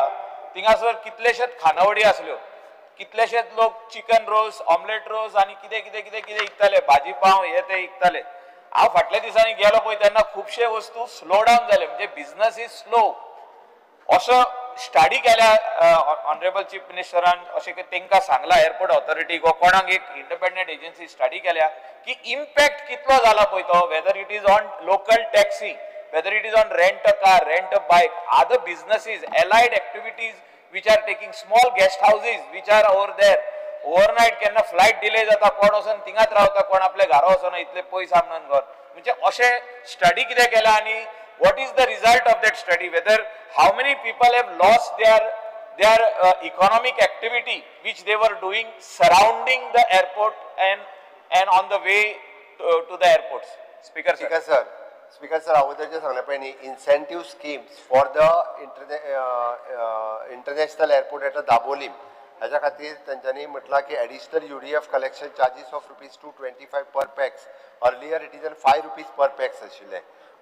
थिंगासर कितलेशेच खानावळी आसल्यो कितलेशेच लोक चिकन रोल्स ऑमलेट रोल्स आणि कितें कितें कितें कितें विकताले भाजी पाव हे ते विकताले हांव फाटल्या दिसांनी गेलो पळय तेन्ना खुबशे वस्तू स्लो डावन जाले म्हणजे बिझनस इज स्लो असो स्टडी केल्या ऑनरेबल चीफ मिनिस्टरान अशें तांकां सांगला एअरपोर्ट ऑथॉरिटी कोणाक एक इंडिपेंडंट एजन्सी स्टडी केल्या की इम्पॅक्ट कितलो जाला पळय तो whether it is on local taxi whether it is on rent a car rent a bike other businesses allied activities which are taking small guest houses which are over there overnight केन्ना flight delay जाता कोण वचून थिंगाच रावता कोण आपल्या घरा वचना इतले पयस आपणान घर म्हणजे अशे स्टडी कितें केला आनी what is the result of that study whether how many people have lost their economic activity which they were doing surrounding the airport and on the way to the airports speaker sir Speaker sir, अगोदरचे सांगले पळय incentive schemes for the international airport at Dabolim ह्याच्या खातीर तांच्यांनी म्हटला की additional UDF collection charges of ₹225 per pax earlier it is 5 rupees per pax आशिल्ले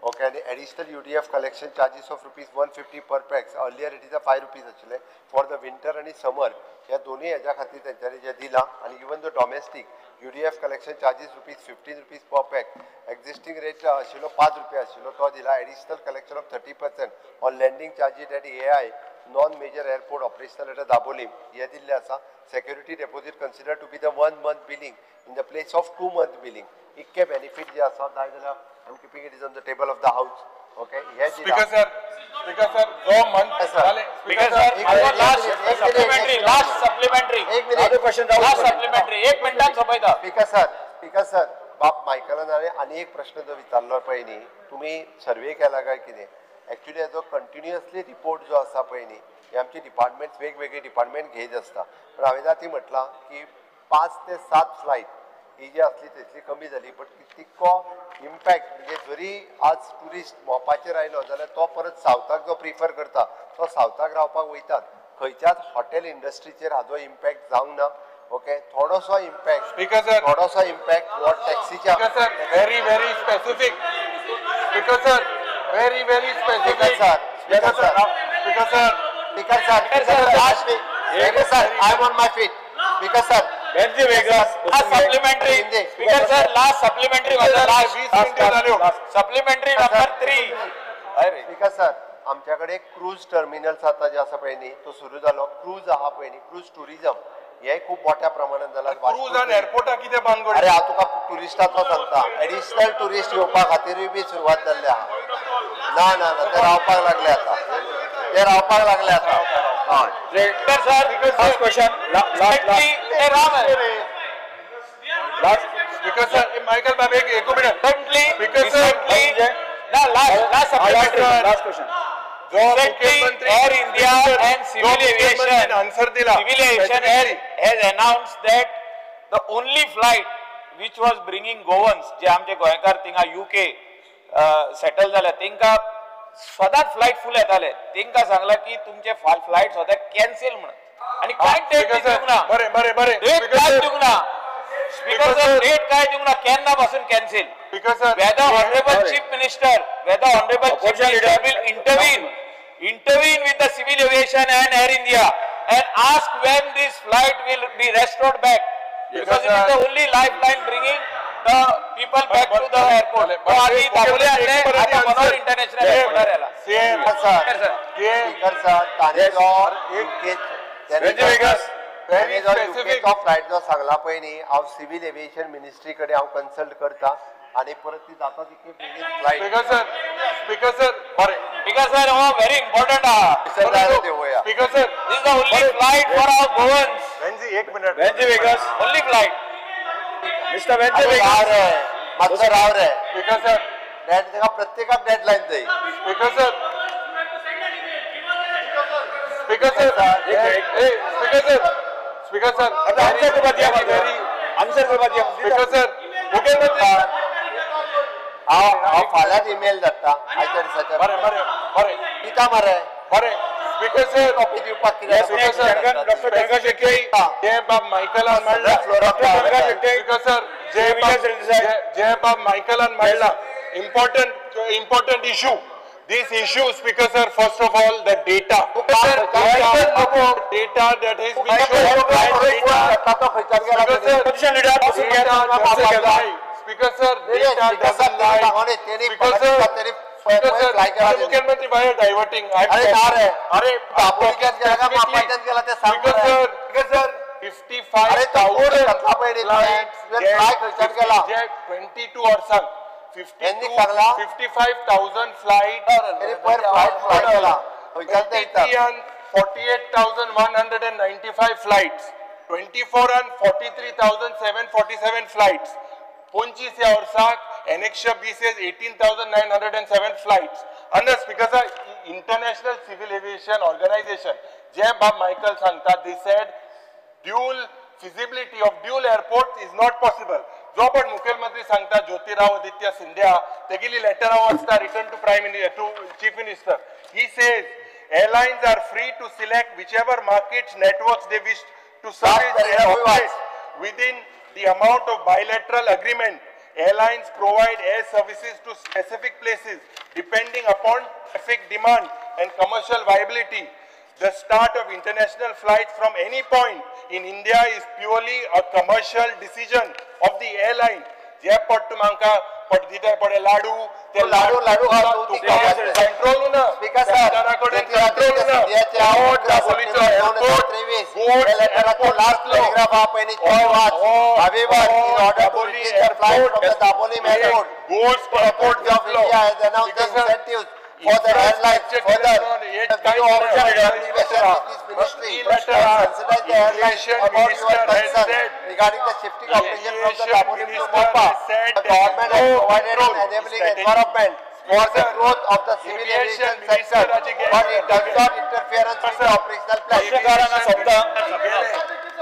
okay and additional UDF collection charges of ₹150 per pax earlier it is 5 rupees आशिल्ले for the winter आणि summer ह्या दोन्ही ह्याच्या खातीर तांच्यांनी जे दिला आणि even the domestic UDF collection charges ₹15 per pax existing rate आशिल्लो 5 रुपया आशिल्लो तो दिला additional collection of 30% on landing charges at AI non major airport operational at Dabolim हे दिल्ले आसा security deposit considered to be the 1 month billing in the place of 2 month billing इतके benefit जे आसा जाय जाल्यार I'm keeping it is on the table of the house okay हे speaker sir जो मंथ झाले स्पीकर सर लास्ट सप्लिमेंटरी एक मिनिटात सोपयता स्पीकर सर बाप मायकलान आनी एक प्रश्न जो विचारलो पळय न्ही तुमी सर्वे केला काय कितें एक्चुअली हेजो कंटिन्युअसली रिपोर्ट जो आसा पळय न्ही हे आमचे डिपार्टमेंट्स वेगवेगळे डिपार्टमेंट घेत आसता पण हांवें ती म्हटलां की 5 ते 7 फ्लायट ही जी असली तितली कमी जाली बट तितको इम्पॅक्ट म्हणजे जरी आज टुरिस्ट मोपाचेर आयलो जाल्यार तो परत सावथाक जो प्रिफर करता तो सावथाक रावपाक वयतात खंयच्याच हॉटेल इंडस्ट्रीचेर हाजो इम्पॅक्ट जावंक ना ओके थोडोसो इम्पॅक्ट स्पीकर सर थोडोसो इम्पॅक्ट हो टॅक्सीच्या very very specific speaker sir very very specific speaker sir I am on my feet speaker sir supplementary speaker sir last supplementary supplementary number 3 speaker sir आमच्याकडे cruise terminals आता जे आसा पळय न्ही तो सुरू जालो क्रूज आहा पळय न्ही क्रूज टुरिझम हे खूप मोठ्या प्रमाणात जाला क्रूज आणि एअरपोर्टा कितें बांदगड अरे हांव तुका टुरिस्टाचो सांगता एडिशनल टुरिस्ट येवपा खातीरूय बी सुरवात जाल्ली आहा ना ते रावपाक लागले आता speaker sir first question speaker sir Michael बाबा एक minute speaker sir last question Air India and Civil Aviation answer dila Civil Aviation has announced that the only flight which was bringing Goans, जे आमचे गोंयकार थिंगा UK settle जाले, तेंका सदांच flight फुल येताले, तेंका सांगला की तुमचे फ्लाइट सदां कॅन्सल म्हणून, आणि काय डेट दिवंक ना, बरे बरे बरे डेट काय दिवंक ना, स्पीकर सर डेट काय दिवंक ना, केन्ना पासून cancel. Speaker sir, whether honorable chief minister will intervene with the civil aviation and Air India and ask when this flight will be restored back, because it is the only lifeline bringing the people back to the airport. तो आधी दाखवले आहे, आता Manohar international एअरपोर्टवर आला. Speaker sir ताने जो flight जो सांगला पळय न्ही, हांव सिव्हिल एविएशन मिनिस्ट्री कडेन हांव कन्सल्ट करता आणि परत ती जाता तितली बेगीन फ्लायट. स्पीकर सर बरे स्पीकर सर हो very important speaker sir, this is the only flight for our Goans. Venzy एक minute, Venzy Viegas only flight. Mister Venzy Viegas मातसो राव रे. स्पीकर सर, डेट तेका प्रत्येकाक डेडलाइन जाय. Speaker sir, speaker sir, speaker sir, speaker sir, answer करपा दिया, आंसर करपा दिया. स्पीकर सर, मुख्यमंत्री हांव फाल्यां ईमेल धाडटा आयच्या दिसाच्या. बरे बरे बरे कित्या मरे बरे स्पीकर सर, कॉपी दिवपाक कितें speaker sir, doctor Ganga Shetty, जय बाब मायकलान मांडला. स्पीकर सर, जय बाब मायकलान मांडला. Important issue. This issue, Speaker sir, first of all, the data. Data that has been shown. Speaker sir, data doesn't lie. Speaker sir, मुख्यमंत्री why are diverting? Speaker sir, 55,000 flights, 22 or some. 55,000 flights, 48,195 flights, 24 and 43,747 flights. Ponchi se Orsak, Annexure B says 18,907 flights. Under Speaker sir, International Civil Aviation Organization, J. Bob Michael Sangta, they said dual feasibility of dual airports is not possible. जो पण मुख्यमंत्री सांगता ज्योतिराव आदित्य सिंधिया तेगेली letter वाचता return to prime minister to chief minister. He says airlines are free to select whichever markets networks they wish to service their operators within the amount of bilateral agreement. Airlines provide air services to specific places depending upon traffic demand and commercial viability. The start of international flights from any point in India is purely a commercial decision of the airline. जे पट मांका पट दिता पडे लाडू ते लाडू control ना speaker sir control ना आवड दाबोलीचो airport board airport last telegraph आपणी चोवात अवेवर in order to reach the flight from the Dabolim main road boards airport of India has announced the incentives for the airlines further the view of the ministry consider the airlines about your concern regarding the shifting operation from the Daboli to Mopa. The government has provided an enabling environment for the growth of the civil aviation sector, but it does not interference with the operational plan.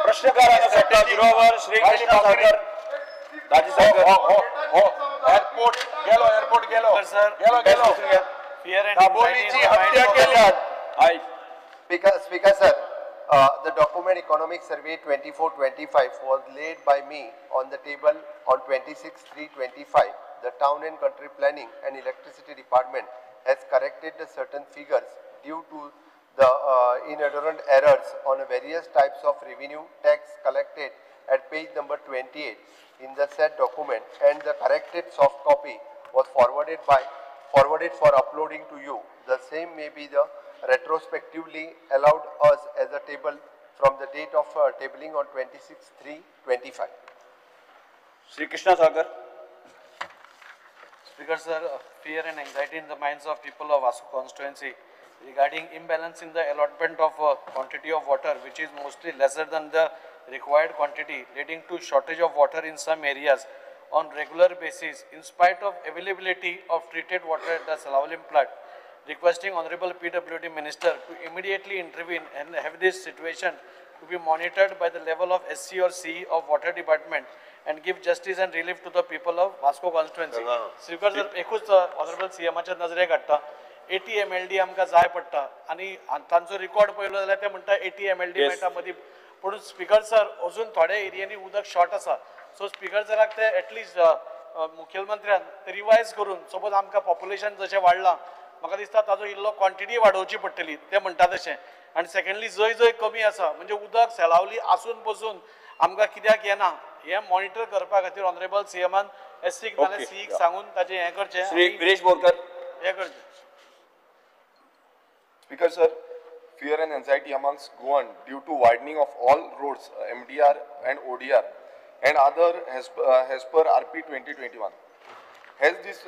प्रश्नकारांना सत्ता विरोधावर श्री कृष्ण सागर Rajasagar airport गेलो दाबोलीची हत्या केल्यात. Speaker sir, the document Economic Survey 24-25 was laid by me on the table on 26/3/25. The Town and Country Planning and Electricity Department has corrected the certain figures due to the inadvertent errors on various types of revenue tax collected at page number 28 in the said document, and the corrected soft copy was forwarded for uploading to you. The same may be the retrospectively allowed us as a table from the date of tabling on 26/3/25. Sri Krishna Sagar. Speaker sir, fear and anxiety in the minds of people of Vasu constituency regarding imbalance in the allotment of quantity of water, which is mostly lesser than the required quantity, leading to shortage of water in some areas on regular basis in spite of availability of treated water at the Salavalim plant. Requesting Honorable PWD Minister to immediately intervene and have this situation to be monitored by the level of SC or CE of Water Department and give justice and relief to the people of Vasco constituency. Speaker sir, एकूच honorable CMच्या नजरेक हाडटा 80 MLD आमकां जाय पडटा आनी तांचो record पळयलो जाल्यार ते म्हणटा 80 MLD मेळटा मदीं पूण स्पीकर सर अजून थोड्या एरियांनी उदक शॉर्ट आसा सो स्पीकर सराक ते एटलिस्ट मुख्यमंत्र्यान ते रिवायज करून सपोज आमकां पॉप्युलेशन जशें वाडलां म्हाका दिसता ताजो इल्लो क्वॉन्टिटी वाडोवची पडटली ते म्हणटा तशें आनी सेकंडली जंय जंय कमी आसा म्हणजे उदक सेलावली आसून पसून आमकां कित्याक येना हे मॉनिटर करपा खातीर ऑनरेबल सीएमान एससीक नाल्यार सीईक सांगून ताचें हें करचें श्री गिरीश बोरकर हें करचें Speaker sir, fear and anxiety amongst Goan due to widening of all roads, MDR and ODR and other as per RP 2021. Hence this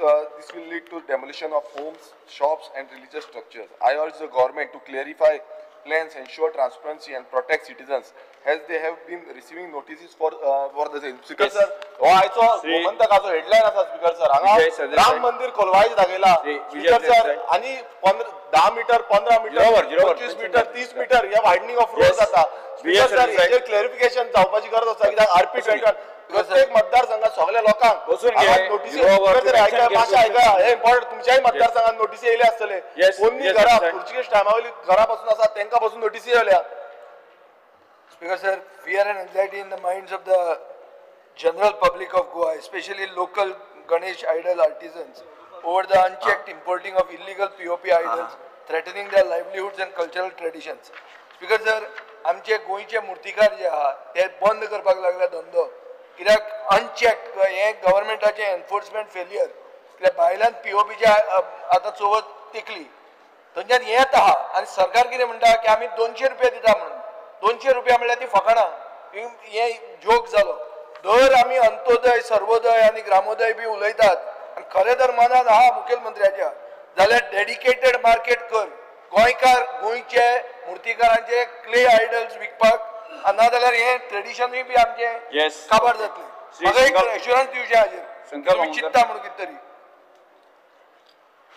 will lead to demolition of homes, shops and religious structures. I urge the government to clarify plans, ensure transparency and protect citizens as they have been receiving notices for the same. Speaker sir, हो आयचो गोमंतकाचो headline आसा speaker sir हांगा राम मंदिर खोलवायच दाखयला speaker sir आनी 10 metre 15 metre 25 metre 30 metre ह्या widening of road जाता speaker sir हेचेर clarification जावपाची गरज आसा कित्याक आरपी 21 प्रत्येक मतदारसंघात सगळ्या लोकांक नोटीसी मातशें आयका हे इम्पॉर्टंट तुमच्याय मतदारसंघात नोटीसी येयले आसतले कोणी घरा पुर्तुगीज टायमावयली घरा पासून आसा तांकां पासून नोटीसी येयल्या Speaker sir, fear and anxiety in the minds of the general public of Goa, especially local Ganesh idol artisans, over the unchecked importing of illegal POP idols, threatening their livelihoods and cultural traditions. Speaker sir, आमचे गोंयचे मुर्तीकार जे आहा ते बंद करपाक लागला धंदो कित्याक अनचेक्ड हे गव्हर्मेंटाचे एनफोर्समेंट फेलियर कित्याक भायल्यान POPचे आतां चवथ तेकली थंयच्यान येत आहा आनी सरकार कितें म्हणटा की आमी 200 रुपया दिता म्हणून 200 रुपया म्हणल्यार ती फकाणां हे जोक जालो दर आमी अंत्योदय सर्वोदय आनी ग्रामोदय बी उलयतात आनी खरें जर मनान आहा मुखेलमंत्र्याच्या जाल्यार डेडिकेटेड मार्केट कर गोंयकार गोंयचे मुर्तीकारांचे क्ले आयडल्स विकपाक नाजाल्यार हे ट्रेडिशनूय बी आमचे काबार जातले म्हाका एक एश्युरन्स दिवचें हाजेर तुमी चिंतता म्हणून कितें तरी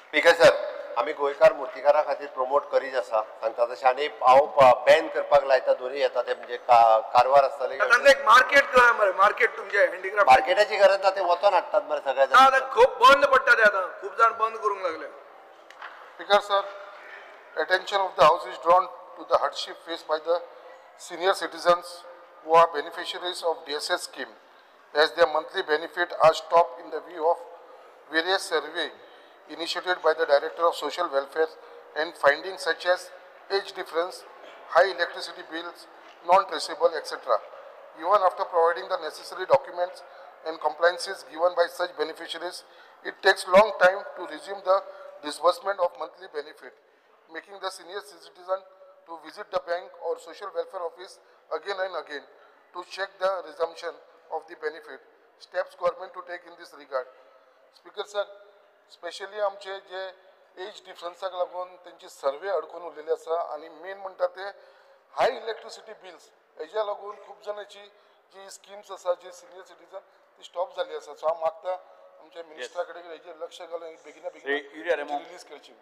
स्पीकर सर आमी गोंयकार मुर्तीकारा खातीर प्रमोट करीत आसा सांगता तशें आनी हांव बॅन करपाक लायता दोनूय येता ते म्हणजे कारवार आसतले तांकां एक मार्केट करा मरे मार्केट तुमचे हँडीक्राफ्ट मार्केटाची गरज ना ते वचोन हाडटात मरे सगळे जाण खूब बंद पडटा ते आतां खूब जाण बंद करूंक लागले Speaker sir, attention of the House is drawn to the hardship faced by the senior citizens who are beneficiaries of DSS scheme as their monthly benefit are stopped in the view of various survey initiated by the Director of Social Welfare and findings such as age difference, high electricity bills, non-traceable, etc. Even after providing the necessary documents and compliances given by such beneficiaries, it takes long time to resume the disbursement of monthly benefit, making the senior citizen to visit the bank or social welfare office again and again to check the resumption of the benefit. Steps government to take in this regard. Speaker sir, specially आमचे जे age डिफरन्साक लागून तेंची सर्वे अडकून उरलेली आसा आनी main म्हणटा ते हाय इलेक्ट्रिसिटी बिल्स हेज्या लागून खूब जाणांची जी स्किम्स आसा जी सिनियर सिटीजन ती स्टॉप जाली आसा सो हांव मागता आमच्या मिनिस्टरा कडेन हेजेर लक्ष घालून बेगिना बेगीन रिलीज करची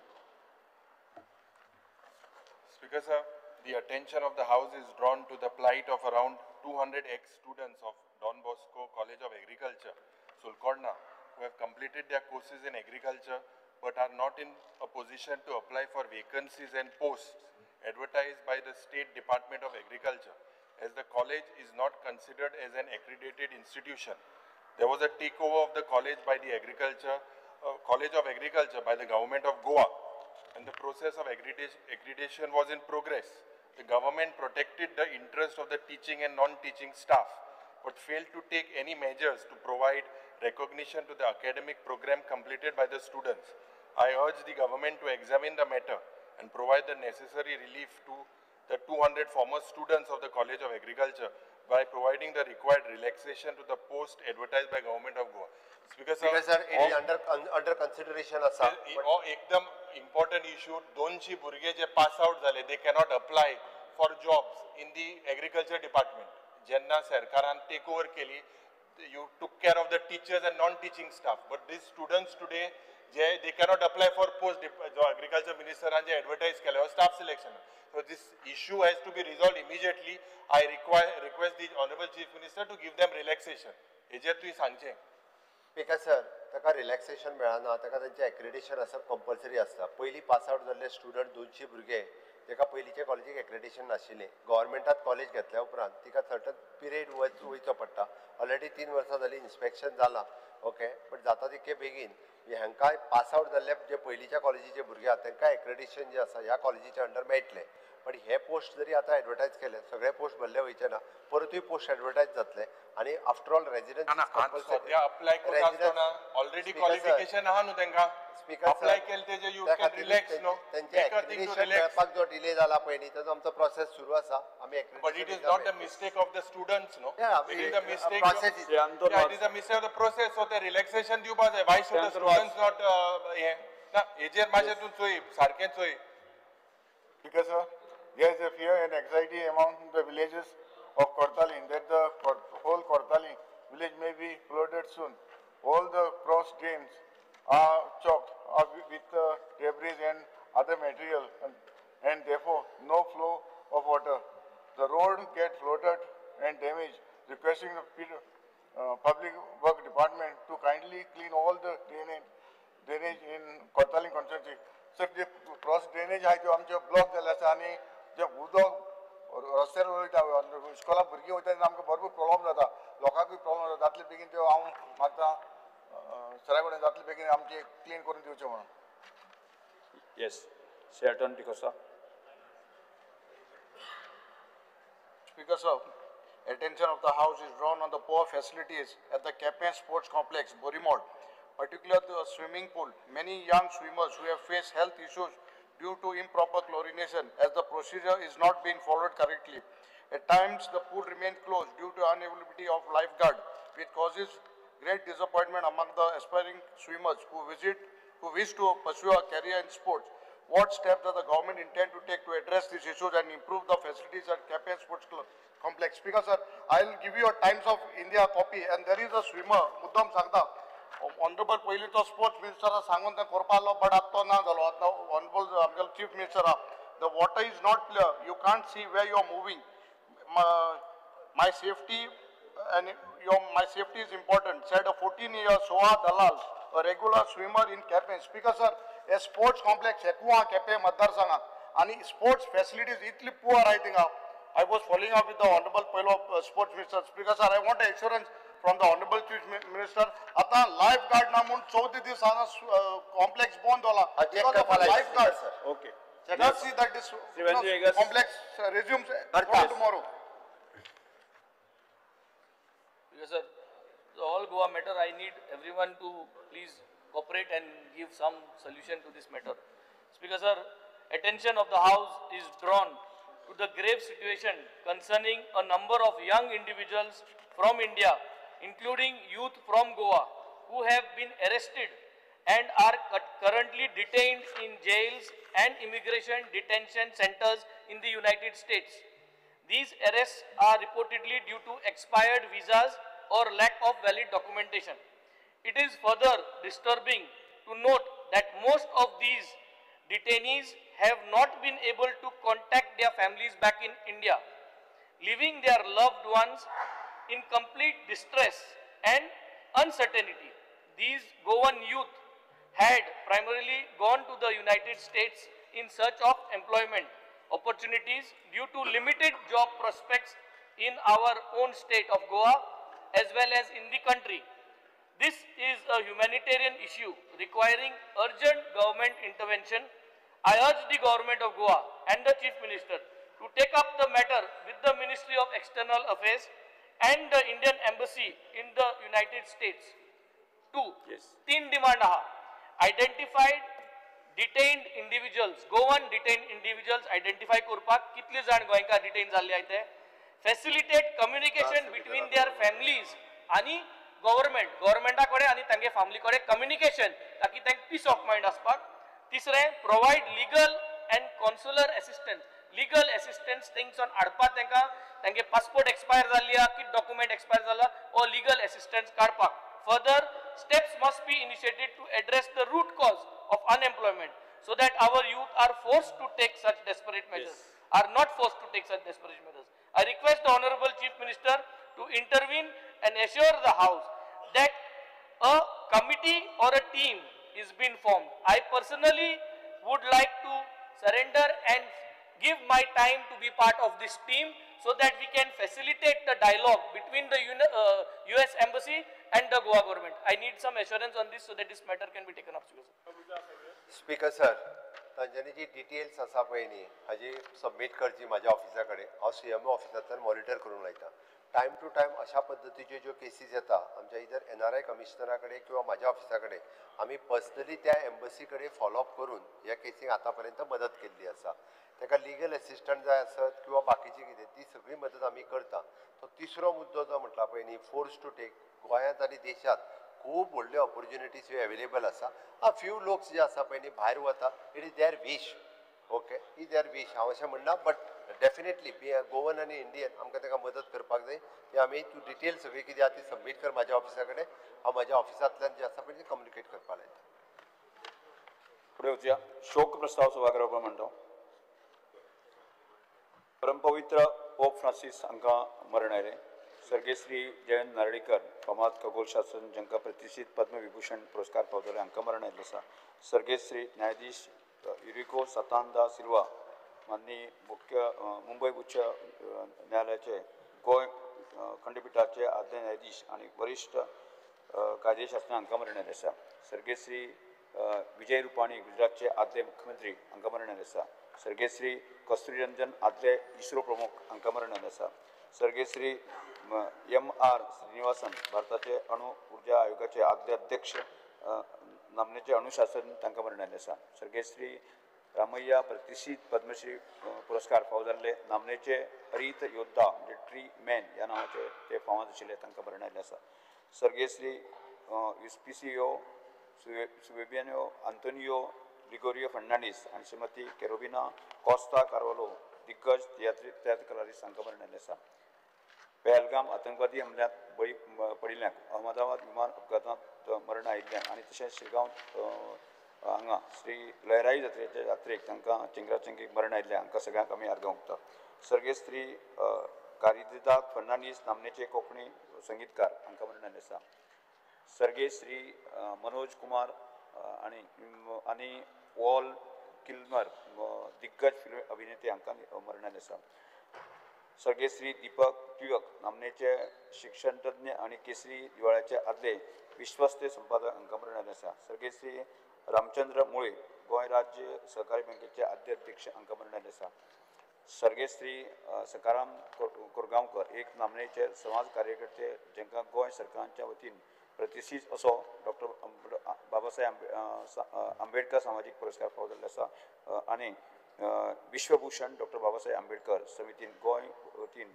Speaker sir, the attention of the House is drawn to the plight of around 200 ex-students of Don Bosco College of Agriculture, Sulkodna, who have completed their courses in agriculture but are not in a position to apply for vacancies and posts advertised by the State Department of Agriculture, as the college is not considered as an accredited institution. There was a takeover of the college by the College of Agriculture by the government of Goa, and the process of accreditation was in progress. The government protected the interest of the teaching and non-teaching staff, but failed to take any measures to provide recognition to the academic program completed by the students. I urge the government to examine the matter and provide the necessary relief to the 200 former students of the College of Agriculture by providing the required relaxation to the post advertised by government of Goa. Speaker sir, it is under consideration asa. एकदम important issue. 200 भुरगे जे pass out झाले, they cannot apply for jobs in the agriculture department. जेन्ना सरकारान take over केली, you took care of the teachers and non-teaching staff, but these students today, they cannot apply for post. जो agriculture minister ने advertise केले staff selection. this issue has to be resolved immediately. I request the Honorable Chief Minister to give them relaxation. हेजेर तुवें सांगचें. Speaker sir, ताका relaxation मेळना, ताका तेंचें एक्रेडिटेशन आसप कंपल्सरी आसता. पयलीं पास आउट जाल्ले स्टुडंट 200 भुरगे ताका पयलींच्या कॉलेजीक एक्रेडिटेशन नाशिल्लें. गव्हर्मेंटात कॉलेज घेतल्या उपरांत तिका सर्टन पिरियड वयचो पडटा. ऑलरेडी 3 वर्सां जालीं इन्स्पेक्शन जालां. ओके, बट जाता तितके बेगीन हांकां पास आउट जाल्ले जे पयलींच्या कॉलेजीचे भुरगे आहात तांकां एक्रेडिटेशन जे आसा ह्या कॉलेजीच्या अंडर मेळटलें. पण हे पोस्ट जरी आतां एडवर्टायज केले, सगळे पोस्ट भरले वयचे ना, परतूय पोस्ट एडवर्टायज जातले आणि आफ्टर ऑल रेजिडेंस अप्लाय करता ऑलरेडी क्वालिफिकेशन आहा न्हू तांकां. स्पीकर अप्लाय केले तेजे यू कॅन रिलॅक्स न्हू. त्यांचे एक्रेडिटेशन मेळपाक जो डिले जाला पळय न्ही, ताजो आमचो प्रोसेस सुरू आसा. आमी but it is not the mistake of the students न्हू. It is the mistake process it is the mistake of the process. So ते रिलॅक्सेशन दिवपा जाय. Why should the students not हे ना हेजेर मातशें तूं चोय सारकें चोय. Because there is a fear and anxiety among the villages of Kortali that the whole Kortali village may be flooded soon. All the cross drains are choked with debris and other material, and therefore no flow of water. The road get flooded and damaged. Requesting the public work department to kindly clean all the drainage in Kortali constituency. Sir जे cross drainage आहे त्यो आमचे block जाल्ले आसा आणि जे उदक रस्त्यार वयता इस्कॉलाक भुरगीं वयता तेन्ना आमकां भरपूर प्रॉब्लम जाता. लोकांकूय प्रॉब्लम जाता. जातले बेगीन त्यो हांव मागता सरा कडेन जातले बेगीन आमचे क्लीन करून दिवचें म्हणून. Yes, Seaton Ticosa. Speaker sir, attention of the House is drawn on the poor facilities at the Campaign Sports Complex, Borimod, particularly the swimming pool. Many young swimmers who have faced health issues due to improper chlorination as the procedure is not being followed correctly. At times, the pool remains closed due to unavailability of lifeguard, which causes great disappointment among the aspiring swimmers who wish to pursue a career in sports. What steps does the government intend to take to address these issues and improve the facilities at Campaign Sports Complex? Speaker sir, I will give you a Times of India copy, and there is a swimmer, Muddam Sagda. Honorable पयली तो sports मिनिस्टरा सांगून ते करपा लागलो, but आतां तो ना जालो. आतां ऑनरेबल आमगे चीफ मिनिस्टर आहा. The water is not clear. You can't see where you are moving. My safety is important, said a 14-year Soha Dalal, a regular swimmer in Campaign. Speaker sir, a sports complex Ekua Campaign Madarsanga, and sports facilities itli poor I think. I was following up with the Honorable Pelo Sports Minister. Speaker sir, I want assurance from the Honorable Chief Minister. Ata lifeguard namun 14 दिवस complex bond Hola. Because of lifeguard. Okay. Let's see that this complex resumes tomorrow. Yes, sir. The all Goa matter, I need everyone to please cooperate and give some solution to this matter. Speaker, sir, attention of the House is drawn to the grave situation concerning a number of young individuals from India, including youth from Goa, who have been arrested and are currently detained in jails and immigration detention centers in the United States. These arrests are reportedly due to expired visas or lack of valid documentation. It is further disturbing to note that most of these detainees have not been able to contact their families back in India, leaving their loved ones in complete distress and uncertainty. These Goan youth had primarily gone to the United States in search of employment opportunities due to limited job prospects in our own state of Goa as well as in the country. This is a humanitarian issue requiring urgent government intervention. I urge the government of Goa and the Chief Minister to take up the matter with the Ministry of External Affairs and the Indian Embassy in the United States. 2. तीन demand aha. Identified detained individuals, Goan detained individuals identify करपाक कितले जाण गोंयकार detain जाल्ले आहात ते. Facilitate communication between their families आणि government कडे आणि तांगे family कडे communication ताकि तांक peace of mind आसपाक. तिसरे provide legal and consular assistance. Legal assistance things on हाडपाक तांगे passport expire जाल्ली आहा, की document expire जाला or legal assistance काडपाक. Further, steps must be initiated to address the root cause of unemployment so that our youth are forced to take such desperate measures. are not forced to take such desperate measures. I request the Honorable Chief Minister to intervene and assure the House that a committee or a team is being formed. I personally would like to surrender and give my time to be part of this team so that we can facilitate the dialogue between the US Embassy and the Goa government. I need some assurance on this so that this matter can be taken up. Speaker sir तांच्यांनी जी details आसा पळय न्ही हाजी submit करची म्हाज्या ऑफिसा कडेन हांव CMO ऑफिसांतल्यान monitor करूंक लायता टायम टू टायम अशा पद्दतीच्यो ज्यो केसीस येता आमच्या इधर NRI कमिशनरा कडेन किंवा म्हाज्या ऑफिसा कडेन आमी पर्सनली त्या एम्बसी कडेन फॉलोअप करून ह्या केसीक आतां पर्यंत मदत केल्ली आसा ताका लिगल एसिस्टंट जाय आसत किंवा बाकीची कितें ती सगळी मदत आमी करता तो तिसरो मुद्दो जो म्हटला पळय न्ही फोर्स टू टेक गोंयांत आनी देशांत खूब व्हडल्यो ऑपॉर्च्युनिटीज ह्यो अवेलेबल आसा फ्यू लोक्स जे आसा पळय न्ही भायर वता it is there wish okay is there wish हांव अशें म्हणना बट डेफिनेटली गोवन आनी इंडियन आमकां ताका मदत करपाक जाय ती आमी तूं डिटेल सगळी कितें आहा ती सबमीट कर म्हाज्या ऑफिसा कडेन हांव म्हाज्या ऑफिसांतल्यान जे आसा पळय ती कम्युनिकेट करपाक लायता फुडें वचुया शोक प्रस्ताव सभागृह म्हणटा परमपवित्र पोप फ्रांसीस हांकां मरण आयलें सर्गेय श्री जयंत नार्वेकर फामाद खगोलशास्त्रज्ञ जांकां प्रतिश्ठीत पद्मविभूषण पुरस्कार पावतले हांकां मरण आयिल्लें आसा सर्गेय श्री न्यायाधीश युरिको सतांदा सिल्वा माननीय मुंबय उच्च न्यायालयाचे गोंय खंडपीठाचे आद्य न्यायाधीश आनी वरिश्ठ कायदेशास्त्रज्ञ हांकां मरण आयिल्लें आसा सर्गेय श्री विजय रूपाणी गुजरातचे आदले मुख्यमंत्री हांकां मरण आयिल्लें आसा सर्गेय श्री कस्तुरी रंजन आदले इस्रो प्रमुख हांकां मरण आयिल्लें आसा सर्गेय श्री MR श्रीनिवासन भारताचे अणु उर्जा आयोगाचे आदले अध्यक्ष नामनेचे अणुशास्त्रज्ञ तांकां मरण आयिल्लें आसा सर्गेय श्री रामय्या प्रतिश्ठीत पद्मश्री पुरस्कार फावो जाल्ले नामनेचे हरीत योद्धा म्हणजे ट्री मॅन ह्या नांवाचे ते फामाद आशिल्ले तांकां मरण आयिल्लें आसा सर्गेय श्री युस्पिसियो सुवेबियानो आंतोनियो लिगोरियो फर्नांडीस आनी श्रीमती केरोबिना कॉस्ता कार्वालो दिग्गज तियात्र कलारिस्ट हांकां मरण आयिल्लें आसा पहलगाम आतंकवादी हमल्यांत बळी पडिल्ल्यांक अहमदाबाद विमान अपघातांत मरण आयिल्ल्यांक आनी तशेंच शिरगांव हांगा श्री लहराई जात्रेक तांकां चेंगराचेंगीक मरण आयिल्ल्या हांकां सगळ्यांक आमी आर्गां ओंपतात सर्गेय श्री कारिदास फर्नांडीस नामनेचे कोंकणी संगीतकार हांकां मरण आयिल्लें आसा सर्गेय श्री मनोज कुमार आनी वॉल किल्मर दिग्गज फिल्म अभिनेते हांकां मरण आयिल्लें आसा सर्गेय श्री दीपक टिळक नामनेचे शिक्षणतज्ञ आनी केसरी दिवाळ्याचे आदले विश्वस्त संपादक हांकां मरण आयिल्लें आसा सर्गेय श्री रामचंद्र मुळे गोंय राज्य सहकारी बँकेचे आद्य अध्यक्ष हांकां मरण आयिल्लें आसा सर्गेय श्री सकाराम कोरगांवकर एक नामनेचे समाज कार्यकर्ते जांकां गोंय सरकाराच्या वतीन प्रतिश्ठीत असो डॉक्टर बाबासाहेब आंबेडकर सामाजीक पुरस्कार फावो जाल्लो आसा आनी विश्वभूषण डॉक्टर बाबासाहेब आंबेडकर समितीन गोंय वतीन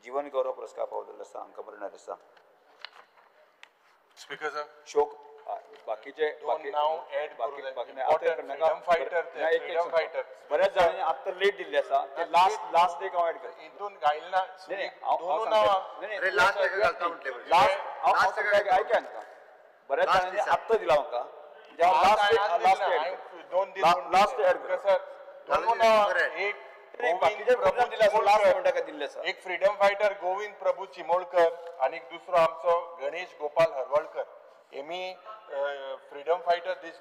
जीवन गौरव पुरस्कार फावो जाल्लो आसा हांकां मरण आयिल्लें आसा स्पीकर सर शोक बाकीचे बऱ्याच जाणांनी आत्तां लेट दिल्ले आसा ते लास्ट एक हांव एड करता हितून घायला ऐका बऱ्याच जाणांनी आत्तां दिला म्हाका लास्ट एड कर एक फ्रीडम फायटर गोविंद प्रभू चिमोळकर आणि दुसरो आमचो गणेश गोपाल हरवळकर हेमी फ्रीडम फायटर दीस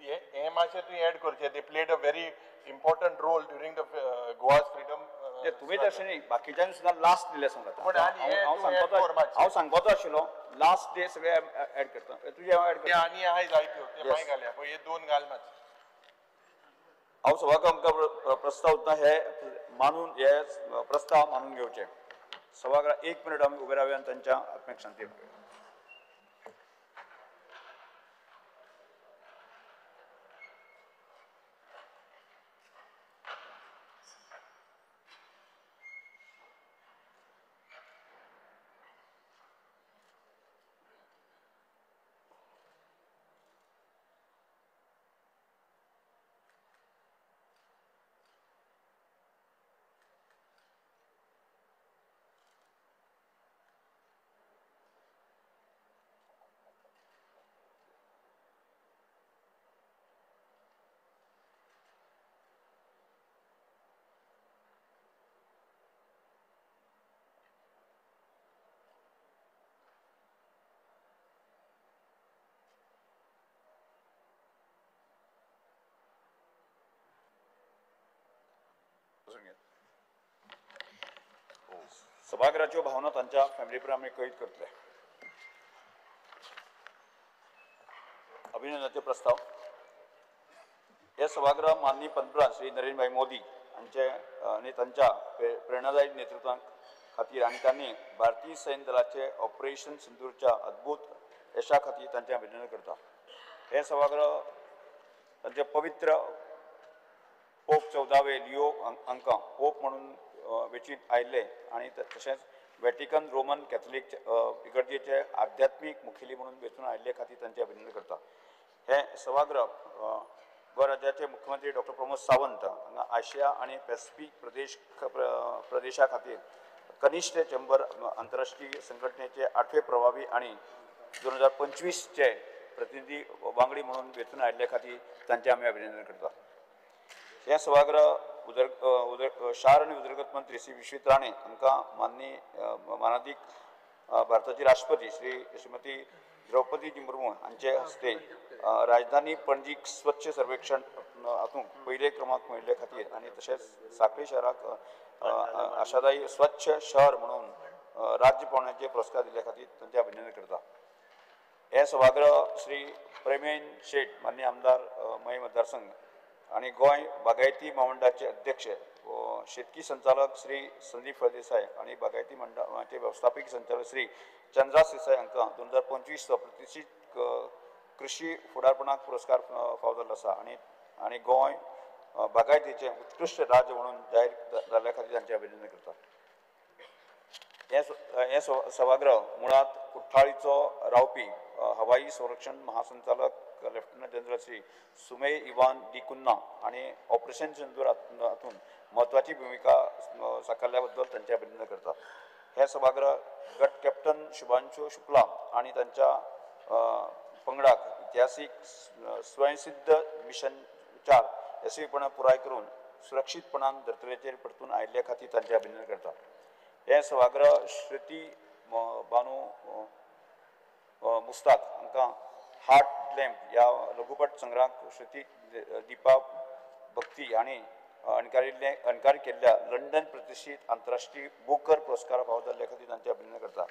हे मातशें तुवें एड करचें they played a very important role during the Goa's freedom तुमी तशें न्ही बाकीच्यांनी सुद्दां लास्ट दिले सांगता हांव सांगपाचो आशिल्लो लास्ट डे सगळे एड करता तुजे हांव एड करता आनी आहाय जायत्यो ते मागीर घाल्या पळय हे दोन घाल मातशे हांव सभागृह प्रस्ताव दिता हे मानून हे प्रस्ताव मानून घेवचे सभागृह 1 मिनिट आमी उबे रावया आनी तांच्या आत्म्याक शांती मेळ्ळी सभागृहाच्यो भावना तांच्या फॅमिली पर्यंत आमी कळीत करतले. अभिनंदनाचे प्रस्ताव. हे सभागृह माननीय पंतप्रधान श्री नरेंद्र भाई मोदी हांचे आनी तांच्या प्रेरणादायी नेतृत्वा खातीर आनी त्यांनी भारतीय सैन्य दलाचे ऑपरेशन सिंदूरच्या अद्भुत यशा खातीर तांचे अभिनंदन करता. हे सभागृह तांचे पवित्र पोप 14वे लिओ हांकां पोप म्हणून वेंचीत आयिल्ले आनी तशेंच व्हॅटिकन रोमन कॅथलीक इगर्जेचे आध्यात्मीक मुखेली म्हणून वेंचून आयिल्ले खातीर तांचे अभिनंदन करता. हे सभागृह गोवा राज्याचे मुख्यमंत्री डॉक्टर प्रमोद सावंत हांगा आशिया आनी पॅसिफीक प्रदेशा खातीर कनिश्ठ चेंबर आंतरराष्ट्रीय संघटनेचे 8वे प्रभावी आनी 2025चे प्रतिनिधी वांगडी म्हणून वेंचून आयिल्ले खातीर तांचे आमी अभिनंदन करता. हे सभागृह शार आनी उदरगत मंत्री श्री विश्वेश राणे हांकां मानादीक भारताची राष्ट्रपती श्रीमती द्रौपदी मुर्मू हांचे हस्ते राजधानी पणजीक स्वच्छ सर्वेक्षण हातूंत पयले क्रमांक मेळिल्ले खातीर आनी तशेंच सांखळी शहराक आशादायी स्वच्छ शहर म्हणून राज्य पावण्याचे पुरस्कार दिल्ले खातीर तांचे अभिनंदन करता. हे सभागृह श्री प्रेमेन शेट माननीय आमदार मय मतदारसंघ आणि गोंय बागायती महामंडळाचे अध्यक्ष शेतकी संचालक श्री संदीप फळदेसाय आणि बागायती मंडळाचे व्यवस्थापकीय संचालक श्री चंद्रा देसाय हांकां 2025 प्रतिष्ठीत कृषी फुडारपणाक पुरस्कार फावो जाल्लो आसा आनी गोंय बागायतीचे उत्कृश्ट राज्य म्हणून जाहीर जाल्ल्या खातीर तांचे अभिनंदन करता. हे सभागृह मुळात कुठ्ठाळीचो रावपी हवाई संरक्षण महासंचालक लेफ्टनंट जनरल श्री सुमेय इवान डी कुन्ना आणि ऑपरेशन सिंदूर हातून महत्वाची भूमिका साकारल्या बद्दल तांचे अभिनंदन करता. हे सभागृह गट कॅप्टन शुभांशु शुक्ला आणि तांच्या पंगडाक इतिहासीक स्वयंसिद्ध मिशन 4 यशस्वीपणान पुराय करून सुरक्षीतपणान धर्तरेचेर परतून आयिल्ल्या खातीर तांचे अभिनंदन करता. हे सभागृह श्रुती बानू मुस्ताक हांकां हार्ट लॅम्प या लघुपट संग्रहाक श्रुती दीपा भक्ती आणि अणकारी केल्ल्या लंडन प्रतिष्ठीत आंतरराष्ट्रीय बुकर पुरस्कार फावो जाल्ल्या खातीर तांचे अभिनंदन करता.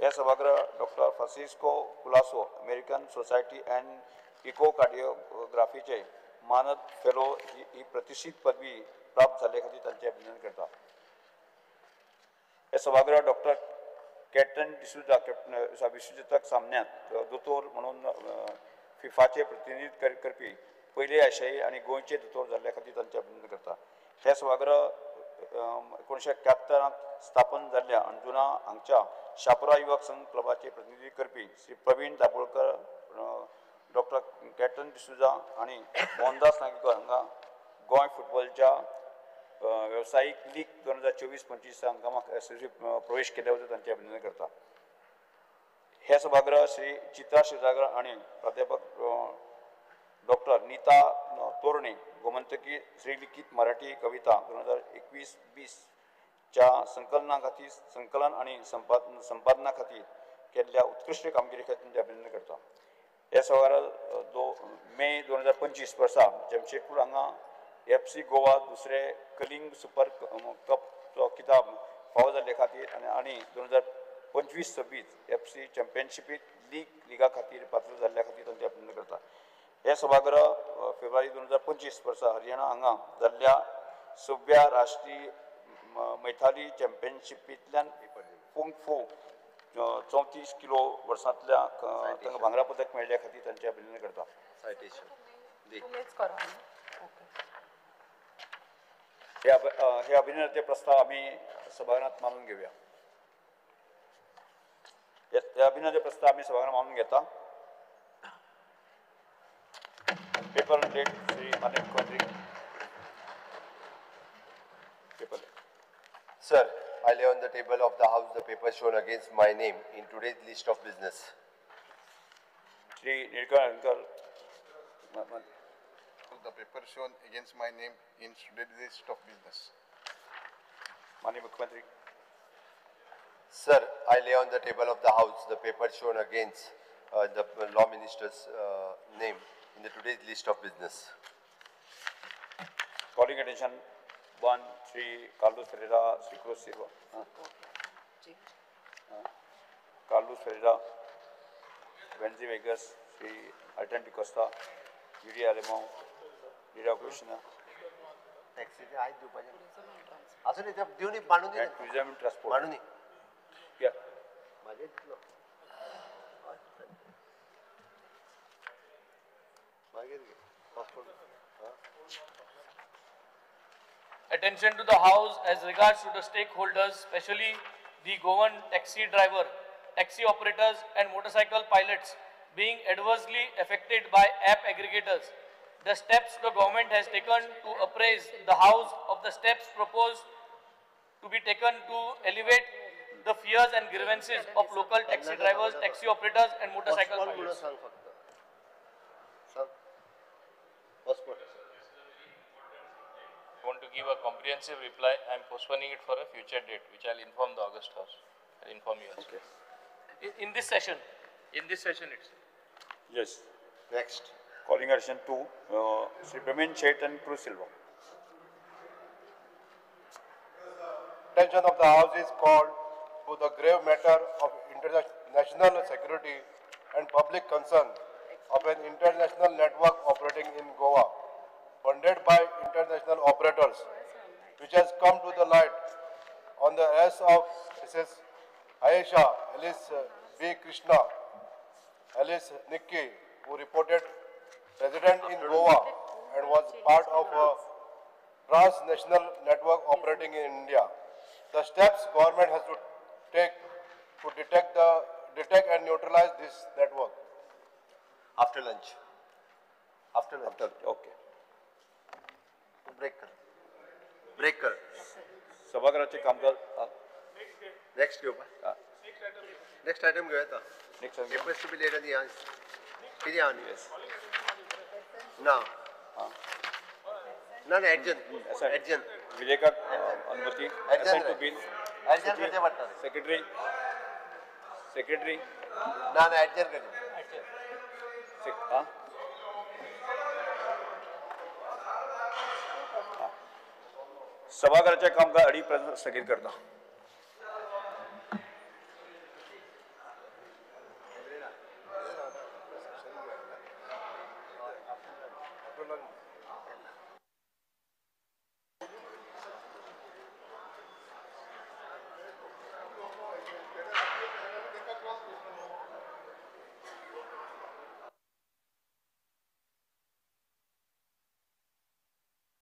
हे सभागृह doctor Francisco Colaco American society and इकोकार्डिओग्राफीचे मानद फेलो ही प्रतिष्ठीत पदवी प्राप्त जाल्ले खातीर तांचे अभिनंदन करता. हे सभागृह डॉक्टर कॅप्टन डिसूजा विश्वचषक सामन्यांत दोतोर म्हणून फिफाचे प्रतिनिधित्व करपी पयले आशियाई आनी गोंयचे दोतोर जाल्ल्या खातीर तांचे अभिनंदन करता. हे सभागृह 1971 स्थापन जाल्ल्या अंजुना हांगच्या शापोरा युवक संघ क्लबाचे प्रतिनिधित्व करपी श्री प्रवीण दाबोळकर डॉक्टर कॅप्टन डिसूजा आनी मोहनदास नागेकर हांगा गोंय फुटबॉलच्या व्यावसायिक लीग 2024-25 हंगामाक प्रवेश केल्या बद्दल तांचे अभिनंदन करता. हे सभागृह श्री चित्रा शिरसागर आणि प्राध्यापक डॉक्टर नीता तोरणे गोमंतकी श्रीलिखित मराठी कविता 2021-20 च्या संकलना खातीर संकलन आणि संपादना खातीर केल्ल्या उत्कृष्ट कामगिरी खातीर अभिनंदन करता. हे सभागृह मे 2025 वर्सा जमशेदपूर हांगा FC गोवा दुसरे कलिंग सुपर कपचो किताब फावो जाल्ले खातीर आनी 2025-26 FC चॅम्पियनशिपीत लिगा खातीर पात्र जाल्ल्या खातीर तांचे अभिनंदन करता. हे सभागृह फेब्रुवारी 2025 वर्सा हरियाणा हांगा जाल्ल्या 6व्या राष्ट्रीय मैथाली चॅम्पियनशिपींतल्यान कुंग-फू 34 किलो वर्सांतल्या तांकां भांगरा पदक मेळ्ळ्या खातीर तांचे अभिनंदन करता. हे अभिनंदनाचे प्रस्ताव आम्ही सभागृहात मानून घेऊया. हे अभिनंदनाचे प्रस्ताव आम्ही सभागृहात मानून घेता. पेपर डेट श्री माननीय मुख्यमंत्री. Paper. Sir, I lay on the table of the House the papers shown against my name in today's list of business. Shri Nilkar. The paper shown against my name in today's list of business. Mani Mukhyamantri. Sir, I lay on the table of the House the paper shown against the Law Minister's name in the today's list of business. Calling attention, one, Shri Carlos Ferreira, Shri Cruz Silva. Carlos Ferreira, Wendy Vegas, Sri Alton Picosta, Yuri Alemão, Lira Krishna. टॅक्सीचे आज दिवपाचे अजून इथे देऊन मांडून दे Tourism and Transport. मांडून Yeah. माझे दिसलो मागे passport Attention to the House as regards to the stakeholders, especially the Goan taxi driver, taxi operators and motorcycle pilots being adversely affected by app aggregators. The steps the government has taken to appraise the House of the steps proposed to be taken to elevate the fears and grievances of local taxi drivers, taxi operators and motorcycle pilots. I want to give a comprehensive reply. I am postponing it for a future date, which I will inform the August House. I will inform you also. Okay. In this session, itself. Yes. Next. Calling attention to Sri Pramin Chet and Cruz Silva. Attention of the House is called to the grave matter of international security and public concern of an international network operating in Goa, funded by international operators, which has come to the light on the arrest of Mrs. Ayesha Alice B. Krishna, Alice Nikki, who reported resident in Goa and was part of a transnational network operating in India. The steps government has to take to detect and neutralize this network. After lunch. After lunch. Okay. Break कर. सभागृहाचे कामकाज Next घेऊ का? Next item घेऊया आता. Next item. Request to be laid on the answer. किती aan? Yes. Now. No, adjourn. Adjourn. विलेका अनुमति. Assent to bill. Adjourn करते वाटतं. Secretary. ना adjourn करते. सभागृहाचे कामकाज 2:30 पर्यंत स्थगित करता.